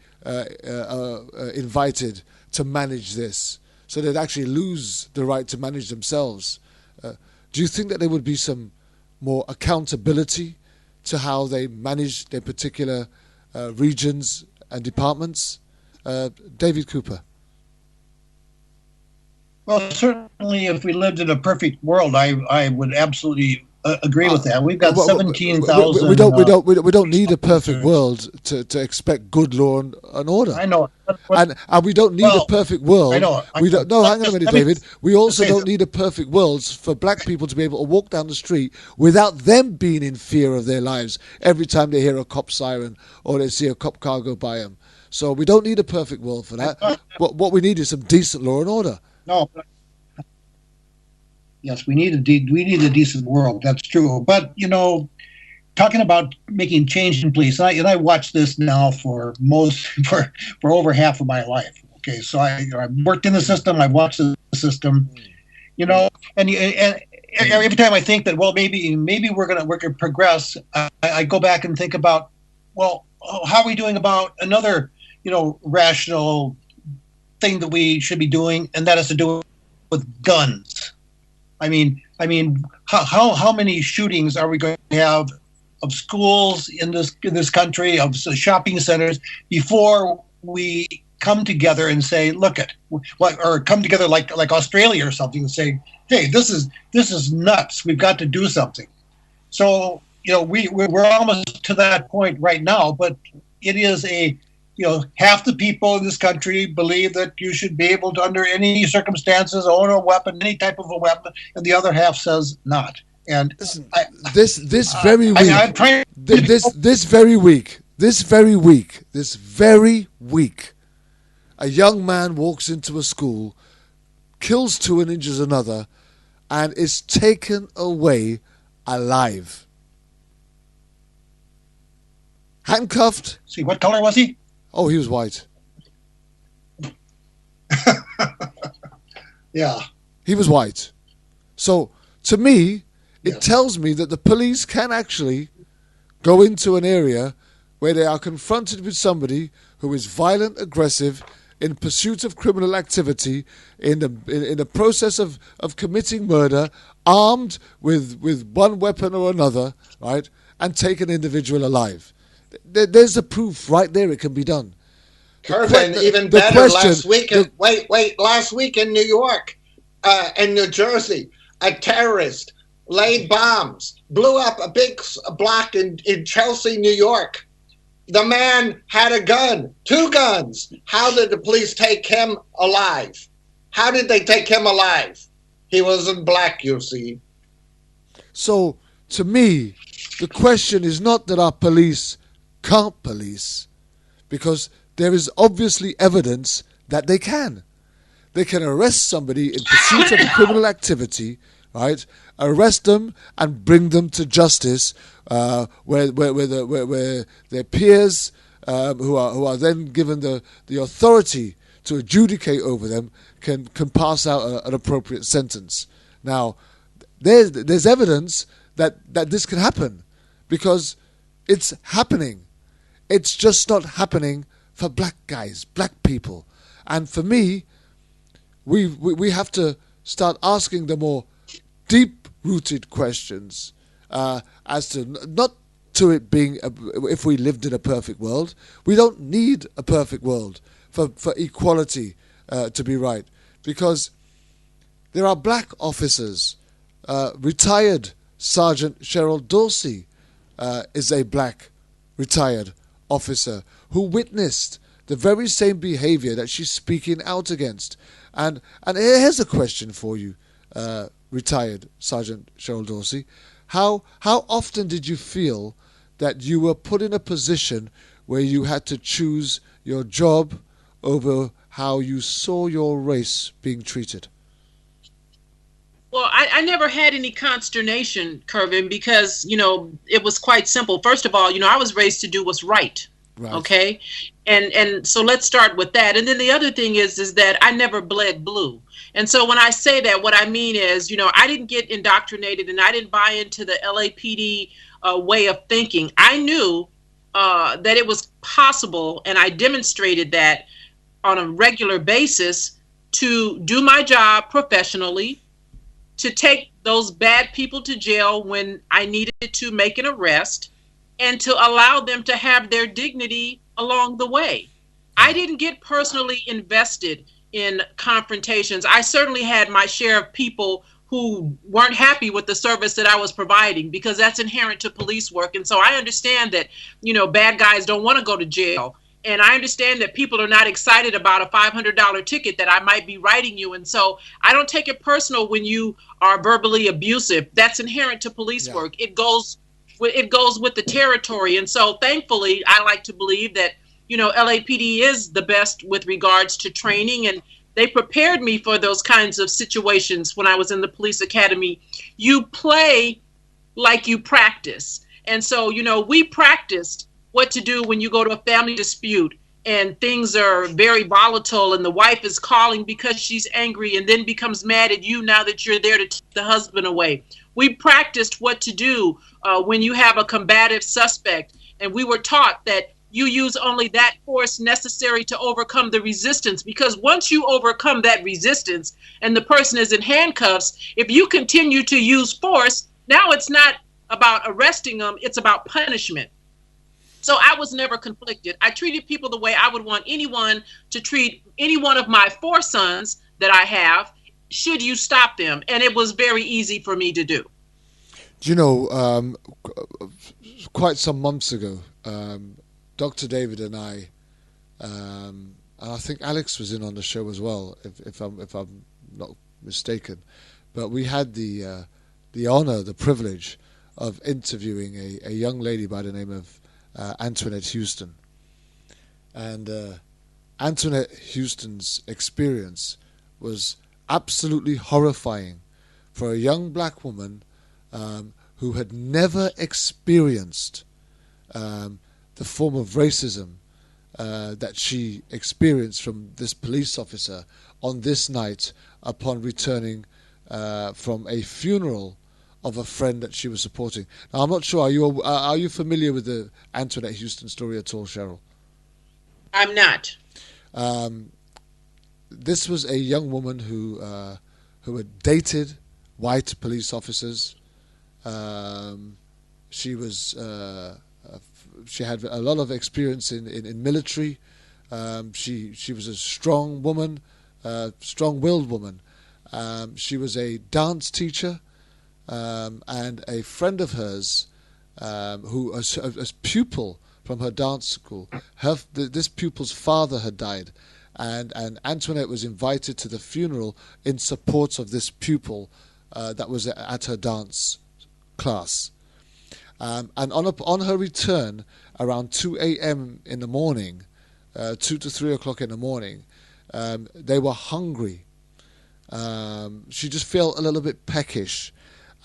invited to manage this, so they'd actually lose the right to manage themselves. Do you think that there would be some more accountability to how they manage their particular regions and departments? David Cooper. Well, certainly if we lived in a perfect world, I would absolutely agree with that. We've got 17,000. We don't need a perfect world to expect good law and order. I know, and we don't need a perfect world. I know. We don't. No, hang on a minute, David. We also don't need a perfect world for black people to be able to walk down the street without them being in fear of their lives every time they hear a cop siren or they see a cop car go by them. So we don't need a perfect world for that. What we need is some decent law and order. No. Yes, we need a decent world. That's true. But talking about making change in police, and I watched this now for over half of my life. Okay, so I worked in the system. I watched the system. And every time I think that maybe we're gonna progress, I go back and think about well, how are we doing about another, rational thing that we should be doing, and that has to do with guns? I mean, how many shootings are we going to have of schools in this country, of shopping centers, before we come together and say, or come together like Australia or something and say, hey, this is nuts. We've got to do something. So, we're almost to that point right now, but it is half the people in this country believe that you should be able to, under any circumstances, own a weapon, any type of a weapon, and the other half says not. And listen, this very week, a young man walks into a school, kills two and injures another, and is taken away alive. Handcuffed. See, what color was he? Oh, he was white. Yeah. He was white. So, to me, it tells me that the police can actually go into an area where they are confronted with somebody who is violent, aggressive, in pursuit of criminal activity, in the process of committing murder, armed with one weapon or another, right, and take an individual alive. There's the proof right there. It can be done. Kervin, even better, last week in New York and New Jersey, a terrorist laid bombs, blew up a big block in Chelsea, New York. The man had a gun, 2 guns. How did the police take him alive? How did they take him alive? He wasn't black, you see. So, to me, the question is not that our police can't police, because there is obviously evidence that they can. They can arrest somebody in pursuit of criminal activity, right? Arrest them and bring them to justice, where their peers, who are then given the authority to adjudicate over them, can pass out an appropriate sentence. Now, there's evidence that this can happen, because it's happening. It's just not happening for black guys, black people. And for me, we have to start asking the more deep-rooted questions as to not to it being if we lived in a perfect world. We don't need a perfect world for equality to be right, because there are black officers. Retired Sergeant Cheryl Dorsey is a black retired officer who witnessed the very same behavior that she's speaking out against. And here's a question for you, retired Sergeant Cheryl Dorsey. How often did you feel that you were put in a position where you had to choose your job over how you saw your race being treated? Well, I never had any consternation, Kervin, because, it was quite simple. First of all, I was raised to do what's right. Right. Okay. And so let's start with that. And then the other thing is that I never bled blue. And so when I say that, what I mean is, I didn't get indoctrinated and I didn't buy into the LAPD way of thinking. I knew that it was possible, and I demonstrated that on a regular basis, to do my job professionally, to take those bad people to jail when I needed to make an arrest, and to allow them to have their dignity along the way. I didn't get personally invested in confrontations. I certainly had my share of people who weren't happy with the service that I was providing, because that's inherent to police work. And so I understand that, bad guys don't want to go to jail. And I understand that people are not excited about a $500 ticket that I might be writing you. And so I don't take it personal when you are verbally abusive. That's inherent to police work. It goes with the territory. And so thankfully, I like to believe that, LAPD is the best with regards to training, and they prepared me for those kinds of situations when I was in the police academy. You play like you practice. And so, we practiced what to do when you go to a family dispute and things are very volatile and the wife is calling because she's angry and then becomes mad at you now that you're there to take the husband away. We practiced what to do when you have a combative suspect And we were taught that you use only that force necessary to overcome the resistance, because once you overcome that resistance and the person is in handcuffs, if you continue to use force, now it's not about arresting them, it's about punishment. So I was never conflicted. I treated people the way I would want anyone to treat any one of my 4 sons that I have, should you stop them. And it was very easy for me to do. Do you know, quite some months ago, Dr. David and I, and I think Alex was in on the show as well, if I'm not mistaken, but we had the honor, the privilege of interviewing a young lady by the name of Antoinette Houston. And Antoinette Houston's experience was absolutely horrifying for a young black woman who had never experienced the form of racism that she experienced from this police officer on this night upon returning from a funeral of a friend that she was supporting. Now, I'm not sure, are you familiar with the Antoinette Houston story at all, Cheryl? I'm not. This was a young woman who had dated white police officers. She had a lot of experience in military. She was a strong woman, strong-willed woman. She was a dance teacher, and a friend of hers, who a pupil from her dance school, this pupil's father had died, and Antoinette was invited to the funeral in support of this pupil that was at her dance class. And on her return, around 2 a.m. in the morning, 2 to 3 o'clock in the morning, they were hungry. She just felt a little bit peckish,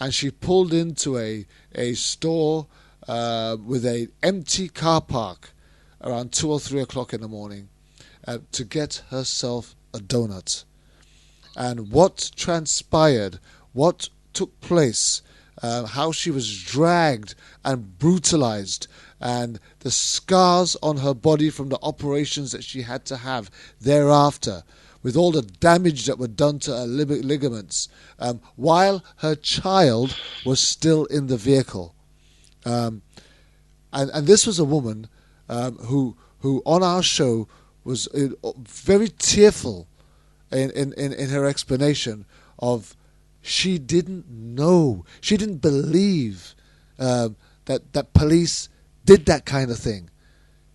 and she pulled into a store with an empty car park around 2 or 3 o'clock in the morning to get herself a donut. And what transpired, what took place, how she was dragged and brutalized, and the scars on her body from the operations that she had to have thereafter, with all the damage that were done to her ligaments, while her child was still in the vehicle. And this was a woman who on our show was very tearful in her explanation of she didn't know, she didn't believe that police did that kind of thing.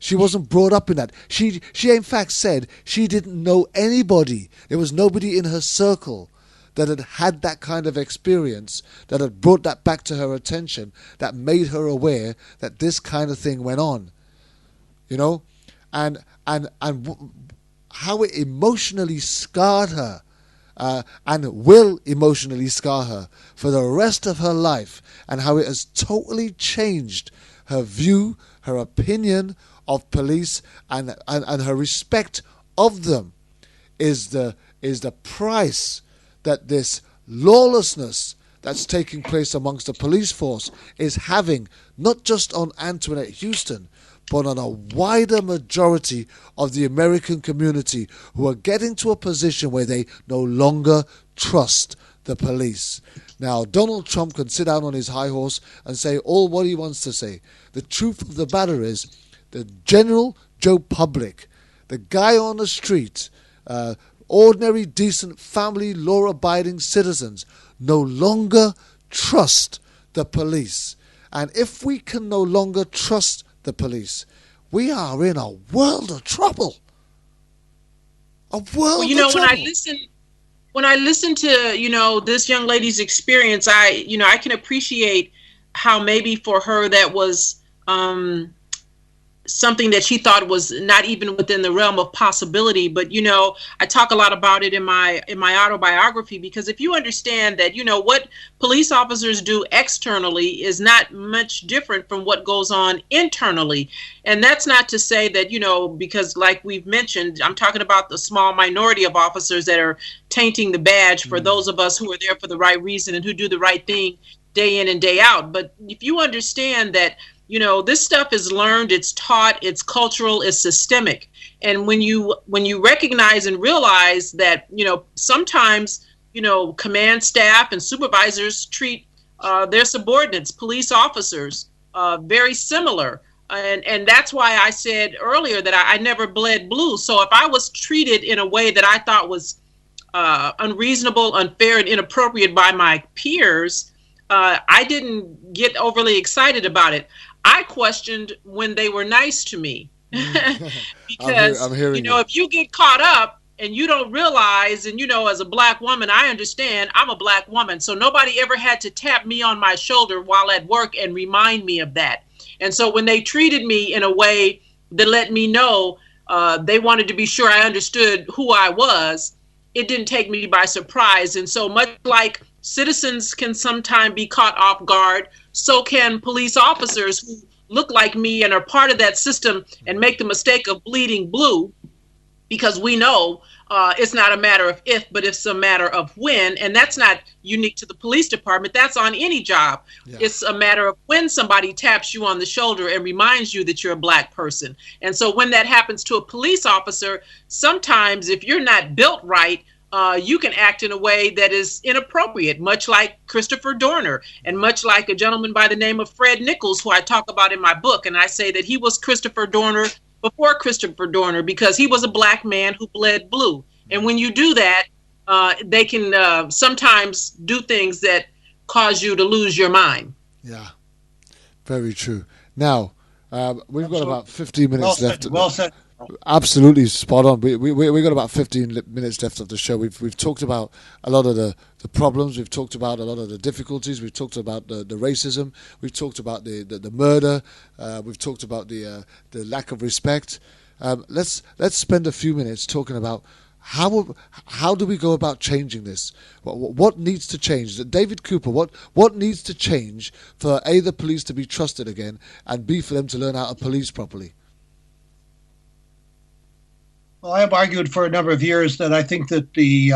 She wasn't brought up in that. She in fact said she didn't know anybody. There was nobody in her circle that had that kind of experience, that had brought that back to her attention, that made her aware that this kind of thing went on. You know? And how it emotionally scarred her, and will emotionally scar her for the rest of her life, and how it has totally changed her view, her opinion of police, and her respect of them, is the price that this lawlessness that's taking place amongst the police force is having, not just on Antoinette Houston, but on a wider majority of the American community, who are getting to a position where they no longer trust the police. Now, Donald Trump can sit down on his high horse and say all what he wants to say. The truth of the matter is, the general Joe Public, the guy on the street, ordinary, decent, family, law-abiding citizens no longer trust the police. And if we can no longer trust the police, we are in a world of trouble. A world of trouble. When I listen to, this young lady's experience, I can appreciate how maybe for her that was something that she thought was not even within the realm of possibility. But, I talk a lot about it in my autobiography, because if you understand that, what police officers do externally is not much different from what goes on internally. And that's not to say that, because like we've mentioned, I'm talking about the small minority of officers that are tainting the badge for those of us who are there for the right reason and who do the right thing day in and day out. But if you understand that this stuff is learned, it's taught, it's cultural, it's systemic. And when you recognize and realize that, sometimes, command staff and supervisors treat their subordinates, police officers, very similar. And that's why I said earlier that I never bled blue. So if I was treated in a way that I thought was unreasonable, unfair, and inappropriate by my peers, I didn't get overly excited about it. I questioned when they were nice to me. Because, I'm hearing if you get caught up and you don't realize, and, as a black woman, I understand I'm a black woman. So nobody ever had to tap me on my shoulder while at work and remind me of that. And so when they treated me in a way that let me know they wanted to be sure I understood who I was, it didn't take me by surprise. And so much like citizens can sometimes be caught off guard, so can police officers who look like me and are part of that system and make the mistake of bleeding blue, because we know it's not a matter of if, but it's a matter of when. And that's not unique to the police department. That's on any job. Yeah. It's a matter of when somebody taps you on the shoulder and reminds you that you're a black person. And so when that happens to a police officer, sometimes if you're not built right, you can act in a way that is inappropriate, much like Christopher Dorner, and much like a gentleman by the name of Fred Nichols, who I talk about in my book. And I say that he was Christopher Dorner before Christopher Dorner, because he was a black man who bled blue. And when you do that, they can sometimes do things that cause you to lose your mind. Yeah, very true. Now, we've got about 15 minutes left. Well said. Absolutely spot on. We got about 15 minutes left of the show. We've talked about a lot of the problems. We've talked about a lot of the difficulties. We've talked about the racism. We've talked about the murder. We've talked about the lack of respect. Let's spend a few minutes talking about how do we go about changing this? What needs to change? David Cooper, what needs to change for A, the police to be trusted again, and B, for them to learn how to police properly? Well, I have argued for a number of years that I think that the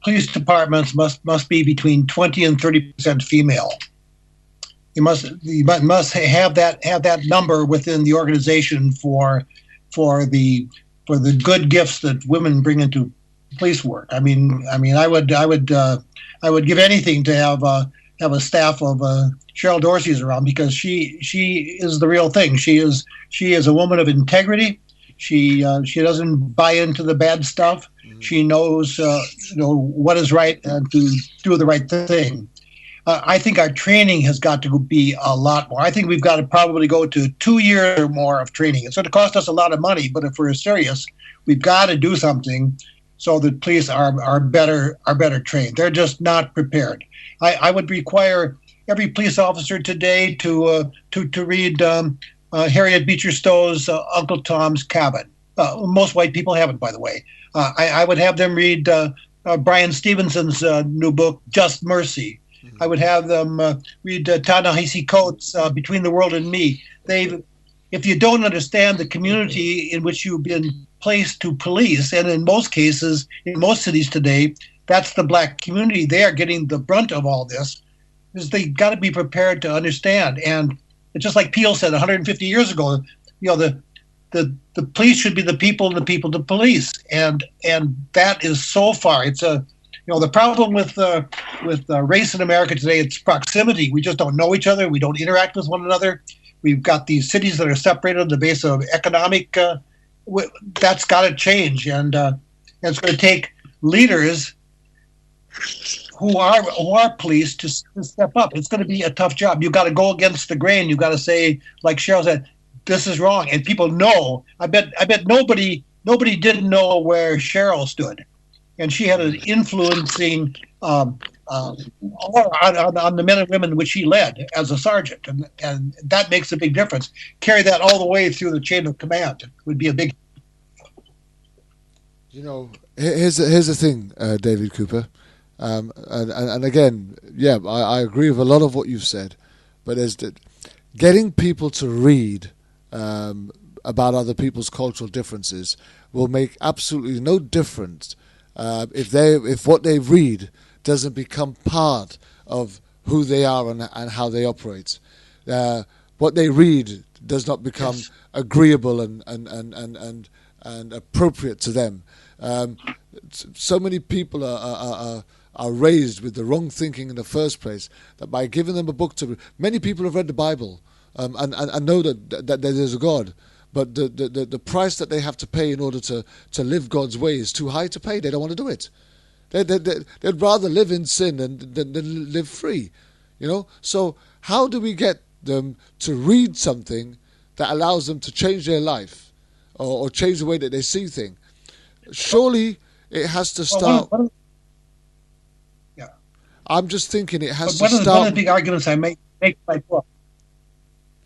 police departments must be between 20 and 30% female. You must have that number within the organization for the good gifts that women bring into police work. I mean, I would give anything to have a staff of Cheryl Dorsey's around, because she is the real thing. She is a woman of integrity. She doesn't buy into the bad stuff. Mm-hmm. She knows what is right and to do the right thing. I think our training has got to be a lot more. I think we've got to probably go to 2 years or more of training. It's going to cost us a lot of money, but if we're serious, we've got to do something so that police are better trained. They're just not prepared. I would require every police officer today to read Harriet Beecher Stowe's Uncle Tom's Cabin. Most white people haven't, by the way. I would have them read Brian Stevenson's new book, Just Mercy. Mm-hmm. I would have them read Ta-Nehisi Coates' Between the World and Me. If you don't understand the community in which you've been placed to police, and in most cases, in most cities today, that's the black community. They are getting the brunt of all this, because they got to be prepared to understand. And it's just like Peel said 150 years ago, the police should be the people and the people the police. And that is so far. It's the problem with race in America today, it's proximity. We just don't know each other. We don't interact with one another. We've got these cities that are separated on the basis of economic. That's got to change. And it's going to take leaders who are police to step up. It's going to be a tough job. You've got to go against the grain. You've got to say, like Cheryl said, this is wrong. And people know. I bet nobody didn't know where Cheryl stood. And she had an influencing on the men and women which she led as a sergeant. And that makes a big difference. Carry that all the way through the chain of command would be a big. Here's the thing, David Cooper. And again, yeah, I agree with a lot of what you've said, but getting people to read about other people's cultural differences will make absolutely no difference if what they read doesn't become part of who they are and how they operate. what they read does not become agreeable and appropriate to them. So many people are raised with the wrong thinking in the first place, that by giving them a book to read, many people have read the Bible and know that there's a God, but the price that they have to pay in order to live God's way is too high to pay. They don't want to do it. They'd rather live in sin than live free, So how do we get them to read something that allows them to change their life or change the way that they see things? Surely it has to start. I'm just thinking it has to start. One of the big arguments I make my book.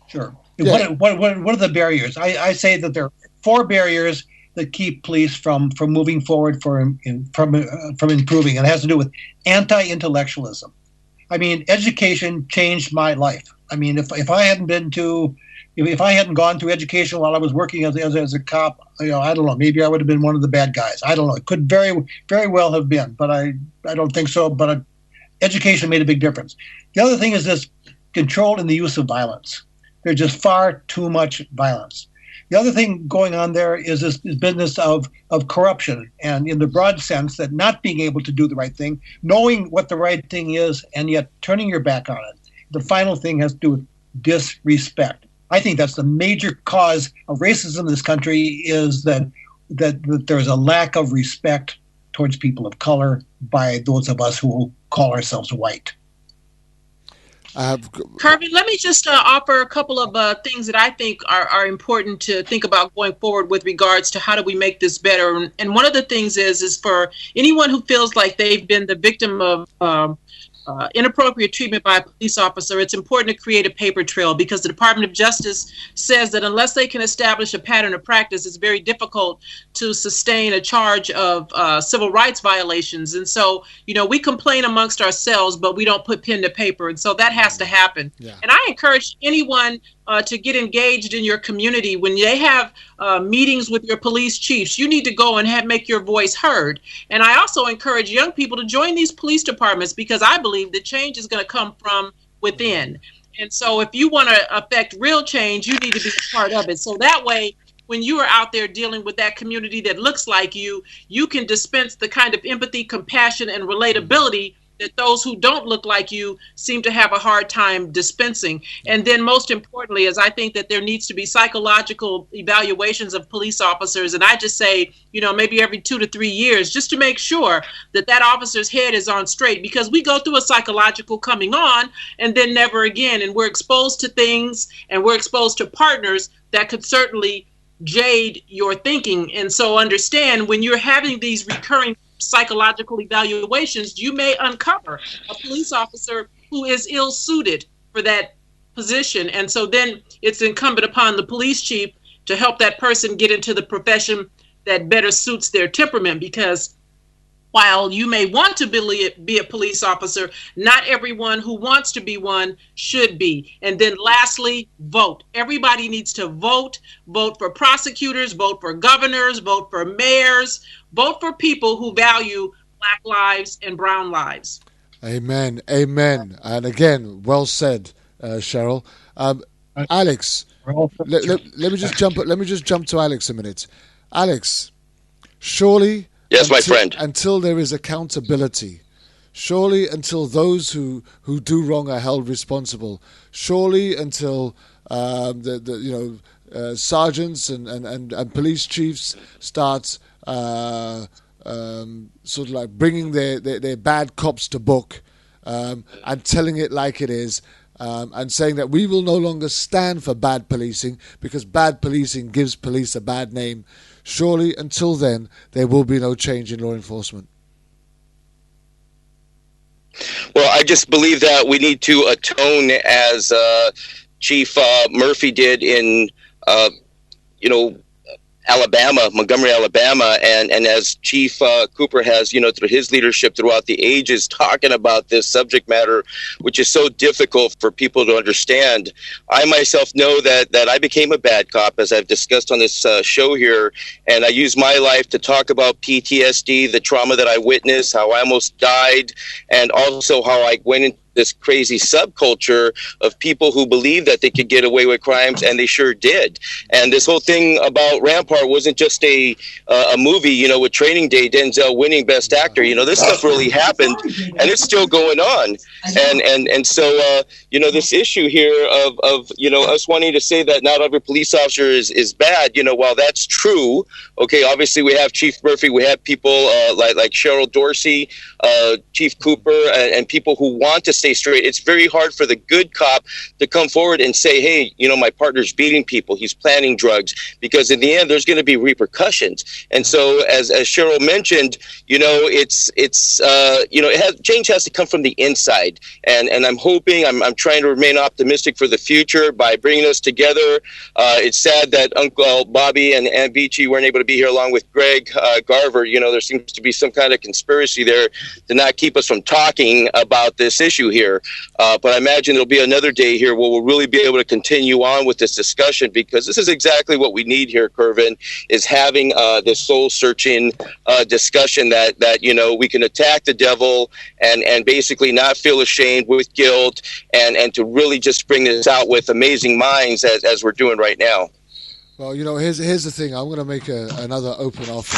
Sure. Yeah. What are the barriers? I say that there are 4 barriers that keep police from moving forward from improving. And it has to do with anti-intellectualism. I mean, education changed my life. I mean, if I hadn't gone through education while I was working as a cop, I don't know, maybe I would have been one of the bad guys. I don't know. It could very, very well have been, but I don't think so. But education made a big difference. The other thing is this control in the use of violence. There's just far too much violence. The other thing going on there is this business of corruption, and in the broad sense that not being able to do the right thing, knowing what the right thing is, and yet turning your back on it. The final thing has to do with disrespect. I think that's the major cause of racism in this country, is that there's a lack of respect towards people of color by those of us who call ourselves white. Kervin, let me just offer a couple of things that I think are important to think about going forward with regards to how do we make this better. And one of the things is for anyone who feels like they've been the victim of inappropriate treatment by a police officer, it's important to create a paper trail, because the Department of Justice says that unless they can establish a pattern of practice, it's very difficult to sustain a charge of civil rights violations. And so, we complain amongst ourselves, but we don't put pen to paper. And so that has to happen. Yeah. And I encourage anyone to get engaged in your community. When they have meetings with your police chiefs, you need to go and make your voice heard. And I also encourage young people to join these police departments, because I believe that change is going to come from within. And so if you want to affect real change, you need to be a part of it. So that way, when you are out there dealing with that community that looks like you can dispense the kind of empathy, compassion, and relatability that those who don't look like you seem to have a hard time dispensing. And then most importantly is I think that there needs to be psychological evaluations of police officers. And I just say, maybe every 2 to 3 years, just to make sure that officer's head is on straight, because we go through a psychological coming on and then never again. And we're exposed to things, and we're exposed to partners that could certainly jade your thinking. And so understand, when you're having these recurring psychological evaluations, you may uncover a police officer who is ill-suited for that position. And so then it's incumbent upon the police chief to help that person get into the profession that better suits their temperament, because while you may want to be a police officer, not everyone who wants to be one should be. And then lastly, vote. Everybody needs to vote. Vote for prosecutors, vote for governors, vote for mayors, vote for people who value Black lives and brown lives. Amen. Amen. And again, well said, Cheryl. Alex, let me just jump to Alex a minute. Alex, surely... Yes, my friend. Until there is accountability, surely until those who do wrong are held responsible, surely until sergeants and police chiefs start sort of like bringing their bad cops to book and telling it like it is, and saying that we will no longer stand for bad policing because bad policing gives police a bad name. Surely, until then, there will be no change in law enforcement. Well, I just believe that we need to atone, as Chief Murphy did in, Montgomery, Alabama, and as Chief Cooper has, through his leadership throughout the ages, talking about this subject matter, which is so difficult for people to understand. I myself know that I became a bad cop, as I've discussed on this show here, and I use my life to talk about PTSD, the trauma that I witnessed, how I almost died, and also how I went this crazy subculture of people who believe that they could get away with crimes, and they sure did. And this whole thing about Rampart wasn't just a movie, you know, with Training Day, Denzel winning Best Actor. You know, this stuff really happened, and it's still going on. And so, you know, this issue here of you know, us wanting to say that not every police officer is bad, you know, while that's true, okay, obviously we have Chief Murphy, we have people like Cheryl Dorsey, Chief Cooper, and people who want to stay straight. It's very hard for the good cop to come forward and say, hey, you know, my partner's beating people, he's planting drugs, because in the end there's going to be repercussions. And so as Cheryl mentioned, you know, it's you know, change has to come from the inside, and I'm hoping, I'm trying to remain optimistic for the future by bringing us together. It's sad that Uncle Bobby and Aunt Beachy weren't able to be here along with Greg Garver. You know, there seems to be some kind of conspiracy there to not keep us from talking about this issue here. But I imagine there'll be another day here where we'll really be able to continue on with this discussion, because this is exactly what we need here, Kervin, is having this soul-searching discussion that, you know, we can attack the devil and basically not feel ashamed with guilt, and to really just bring this out with amazing minds as we're doing right now. Well, you know, here's the thing. I'm going to make another open offer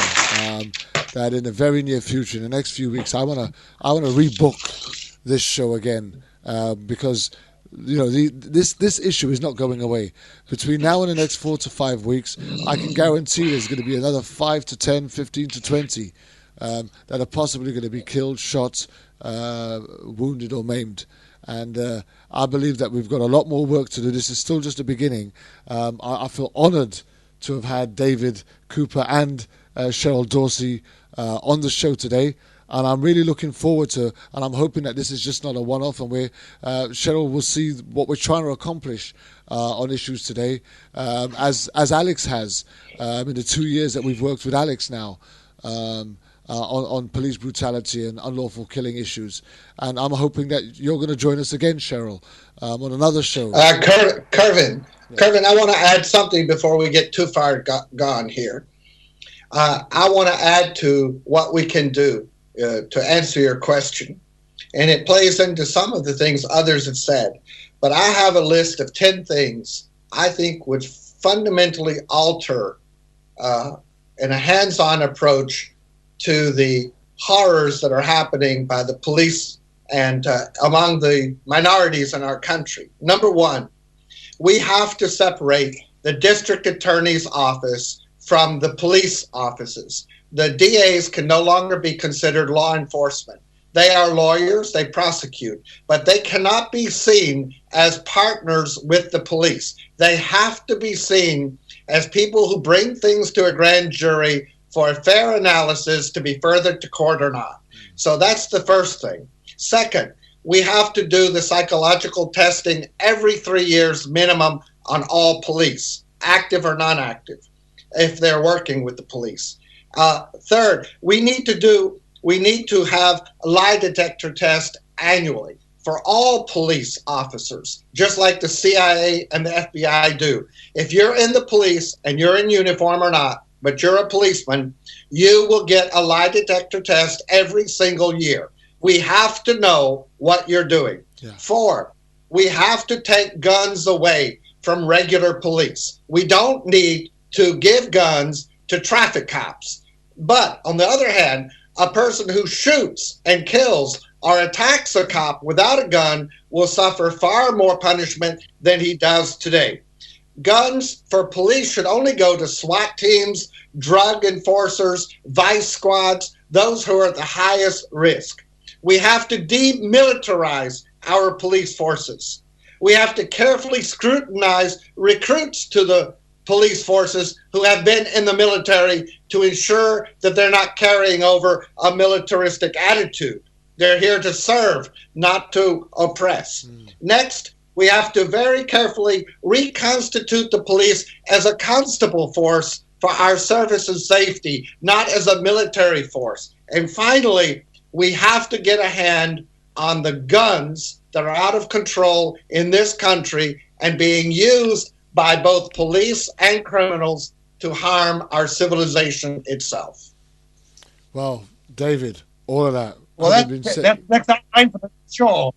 that in the very near future, in the next few weeks, I want to rebook this show again because, you know, this issue is not going away. Between now and the next 4 to 5 weeks, I can guarantee there's going to be another 5 to 10, 15 to 20 that are possibly going to be killed, shot, wounded or maimed. And I believe that we've got a lot more work to do. This is still just the beginning. I feel honoured to have had David Cooper and Cheryl Dorsey on the show today. And I'm really looking forward to, and I'm hoping that this is just not a one-off, and Cheryl will see what we're trying to accomplish on issues today, as Alex has in the 2 years that we've worked with Alex now. On police brutality and unlawful killing issues. And I'm hoping that you're going to join us again, Cheryl, on another show. Kervin, I want to add something before we get too far gone here. I want to add to what we can do to answer your question. And it plays into some of the things others have said. But I have a list of 10 things I think would fundamentally alter in a hands-on approach to the horrors that are happening by the police and among the minorities in our country. Number one, we have to separate the district attorney's office from the police offices. The DAs can no longer be considered law enforcement. They are lawyers, they prosecute, but they cannot be seen as partners with the police. They have to be seen as people who bring things to a grand jury for a fair analysis to be furthered to court or not. So that's the first thing. Second, we have to do the psychological testing every 3 years minimum on all police, active or non-active, if they're working with the police. Third, we need to have a lie detector test annually for all police officers, just like the CIA and the FBI do. If you're in the police and you're in uniform or not, but you're a policeman, you will get a lie detector test every single year. We have to know what you're doing. Yeah. 4, we have to take guns away from regular police. We don't need to give guns to traffic cops. But on the other hand, a person who shoots and kills or attacks a cop without a gun will suffer far more punishment than he does today. Guns for police should only go to SWAT teams, drug enforcers, vice squads, those who are at the highest risk. We have to demilitarize our police forces. We have to carefully scrutinize recruits to the police forces who have been in the military to ensure that they're not carrying over a militaristic attitude. They're here to serve, not to oppress. Next, we have to very carefully reconstitute the police as a constable force for our service and safety, not as a military force. And finally, we have to get a hand on the guns that are out of control in this country and being used by both police and criminals to harm our civilization itself. Well, David, all of that. Well, that's next time for the show.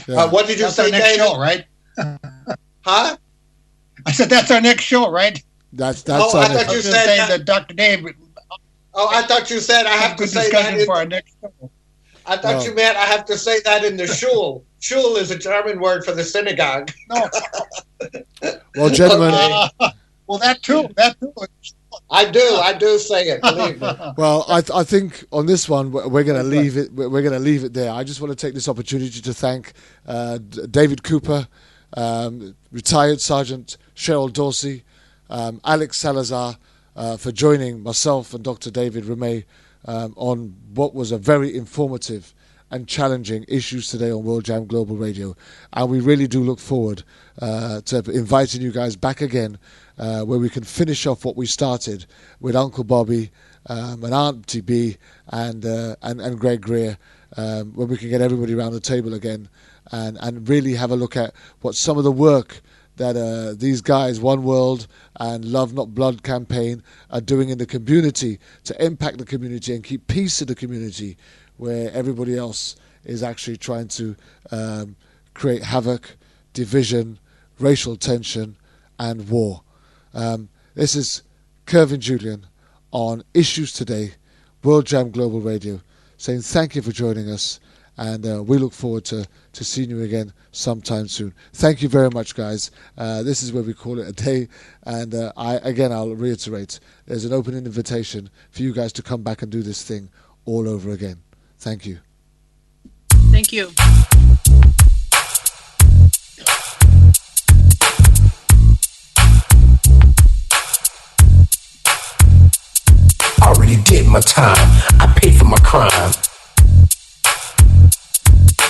Yeah. What did you That's say, our next David? show, right? Huh? I said that's our next show, right? That's I our thought next. I you was said going to say that- that Dr. Dave. Oh, I thought you said I have to Good say discussion that. for our next show. I thought No. you meant I have to say that in the shul. Shul is a German word for the synagogue. No. Well, gentlemen. Well, that too. That too. I do say it. Believe me. Well, I think on this one we're going to leave it. We're going to leave it there. I just want to take this opportunity to thank David Cooper, retired Sergeant Cheryl Dorsey, Alex Salazar for joining myself and Dr. David Remay on what was a very informative and challenging issues today on World Jam Global Radio. And we really do look forward to inviting you guys back again where we can finish off what we started with Uncle Bobby and Auntie B and Greg Greer, when we can get everybody around the table again and really have a look at what some of the work that these guys, One World and Love Not Blood campaign, are doing in the community to impact the community and keep peace in the community, where everybody else is actually trying to create havoc, division, racial tension, and war. This is Kervin Julian on Issues Today, World Jam Global Radio, saying thank you for joining us, and we look forward to seeing you again sometime soon. Thank you very much, guys. This is where we call it a day, and I'll reiterate, there's an open invitation for you guys to come back and do this thing all over again. Thank you. Thank you. Already did my time. I paid for my crime.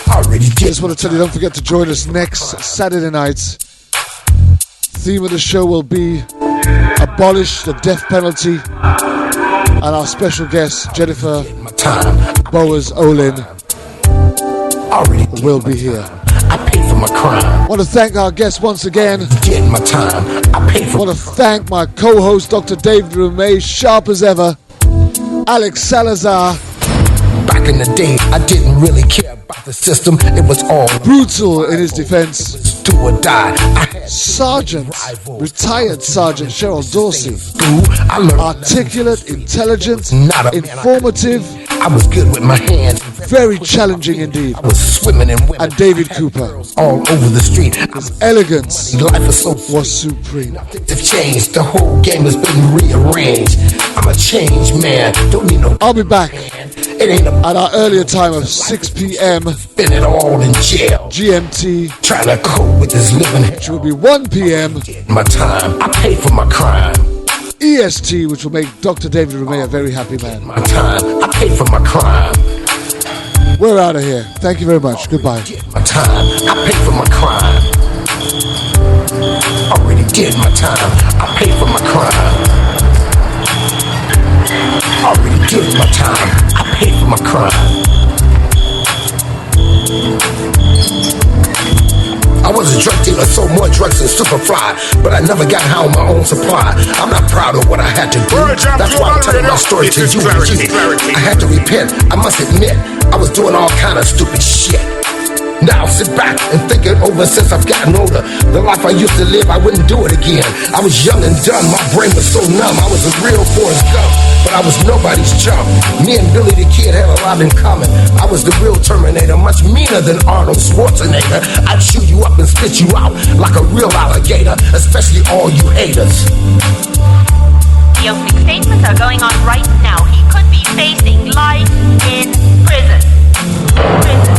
Already did. Just want to tell you, don't forget to join us next Saturday night. Theme of the show will be Abolish the Death Penalty. And our special guest, Jennifer Bowers Olin, will be here. I paid for my crime. Want to thank our guests once again. Did my time. I paid for. Want to thank my co-host, Dr. David Remay, sharp as ever. Alex Salazar. Back in the day, I didn't really care about the system. It was all brutal in his defense. Do or die. Sergeant, retired Sergeant Cheryl Dorsey. Articulate, intelligent, informative. I was good with my hands. Very challenging indeed. I was swimming in women. And David Cooper. All over the street. His elegance was supreme. They've changed. The whole game has been rearranged. I'm a changed man. Don't need no. I'll be back at our earlier time of 6 p.m. Spend it all in jail. GMT. Trying to cope with this living hell. Which will be 1 p.m. My time. I paid for my crime. EST, which will make Dr. David Remay a very happy man. My time. I paid for my crime. We're out of here. Thank you very much. Goodbye. My time. I paid for my crime. Already did my time. I paid for my crime. Already did my time. I paid for my crime. I was a drug dealer, sold more drugs than Superfly, but I never got high on my own supply. I'm not proud of what I had to do. That's why I'm telling my story to you and you. I had to repent. I must admit, I was doing all kind of stupid shit. Now sit back and think it over since I've gotten older. The life I used to live, I wouldn't do it again. I was young and dumb, my brain was so numb. I was a real Forrest Gump, but I was nobody's chump. Me and Billy the Kid had a lot in common. I was the real Terminator, much meaner than Arnold Schwarzenegger. I'd chew you up and spit you out like a real alligator, especially all you haters. The opening statements are going on right now. He could be facing life in prison. Prison.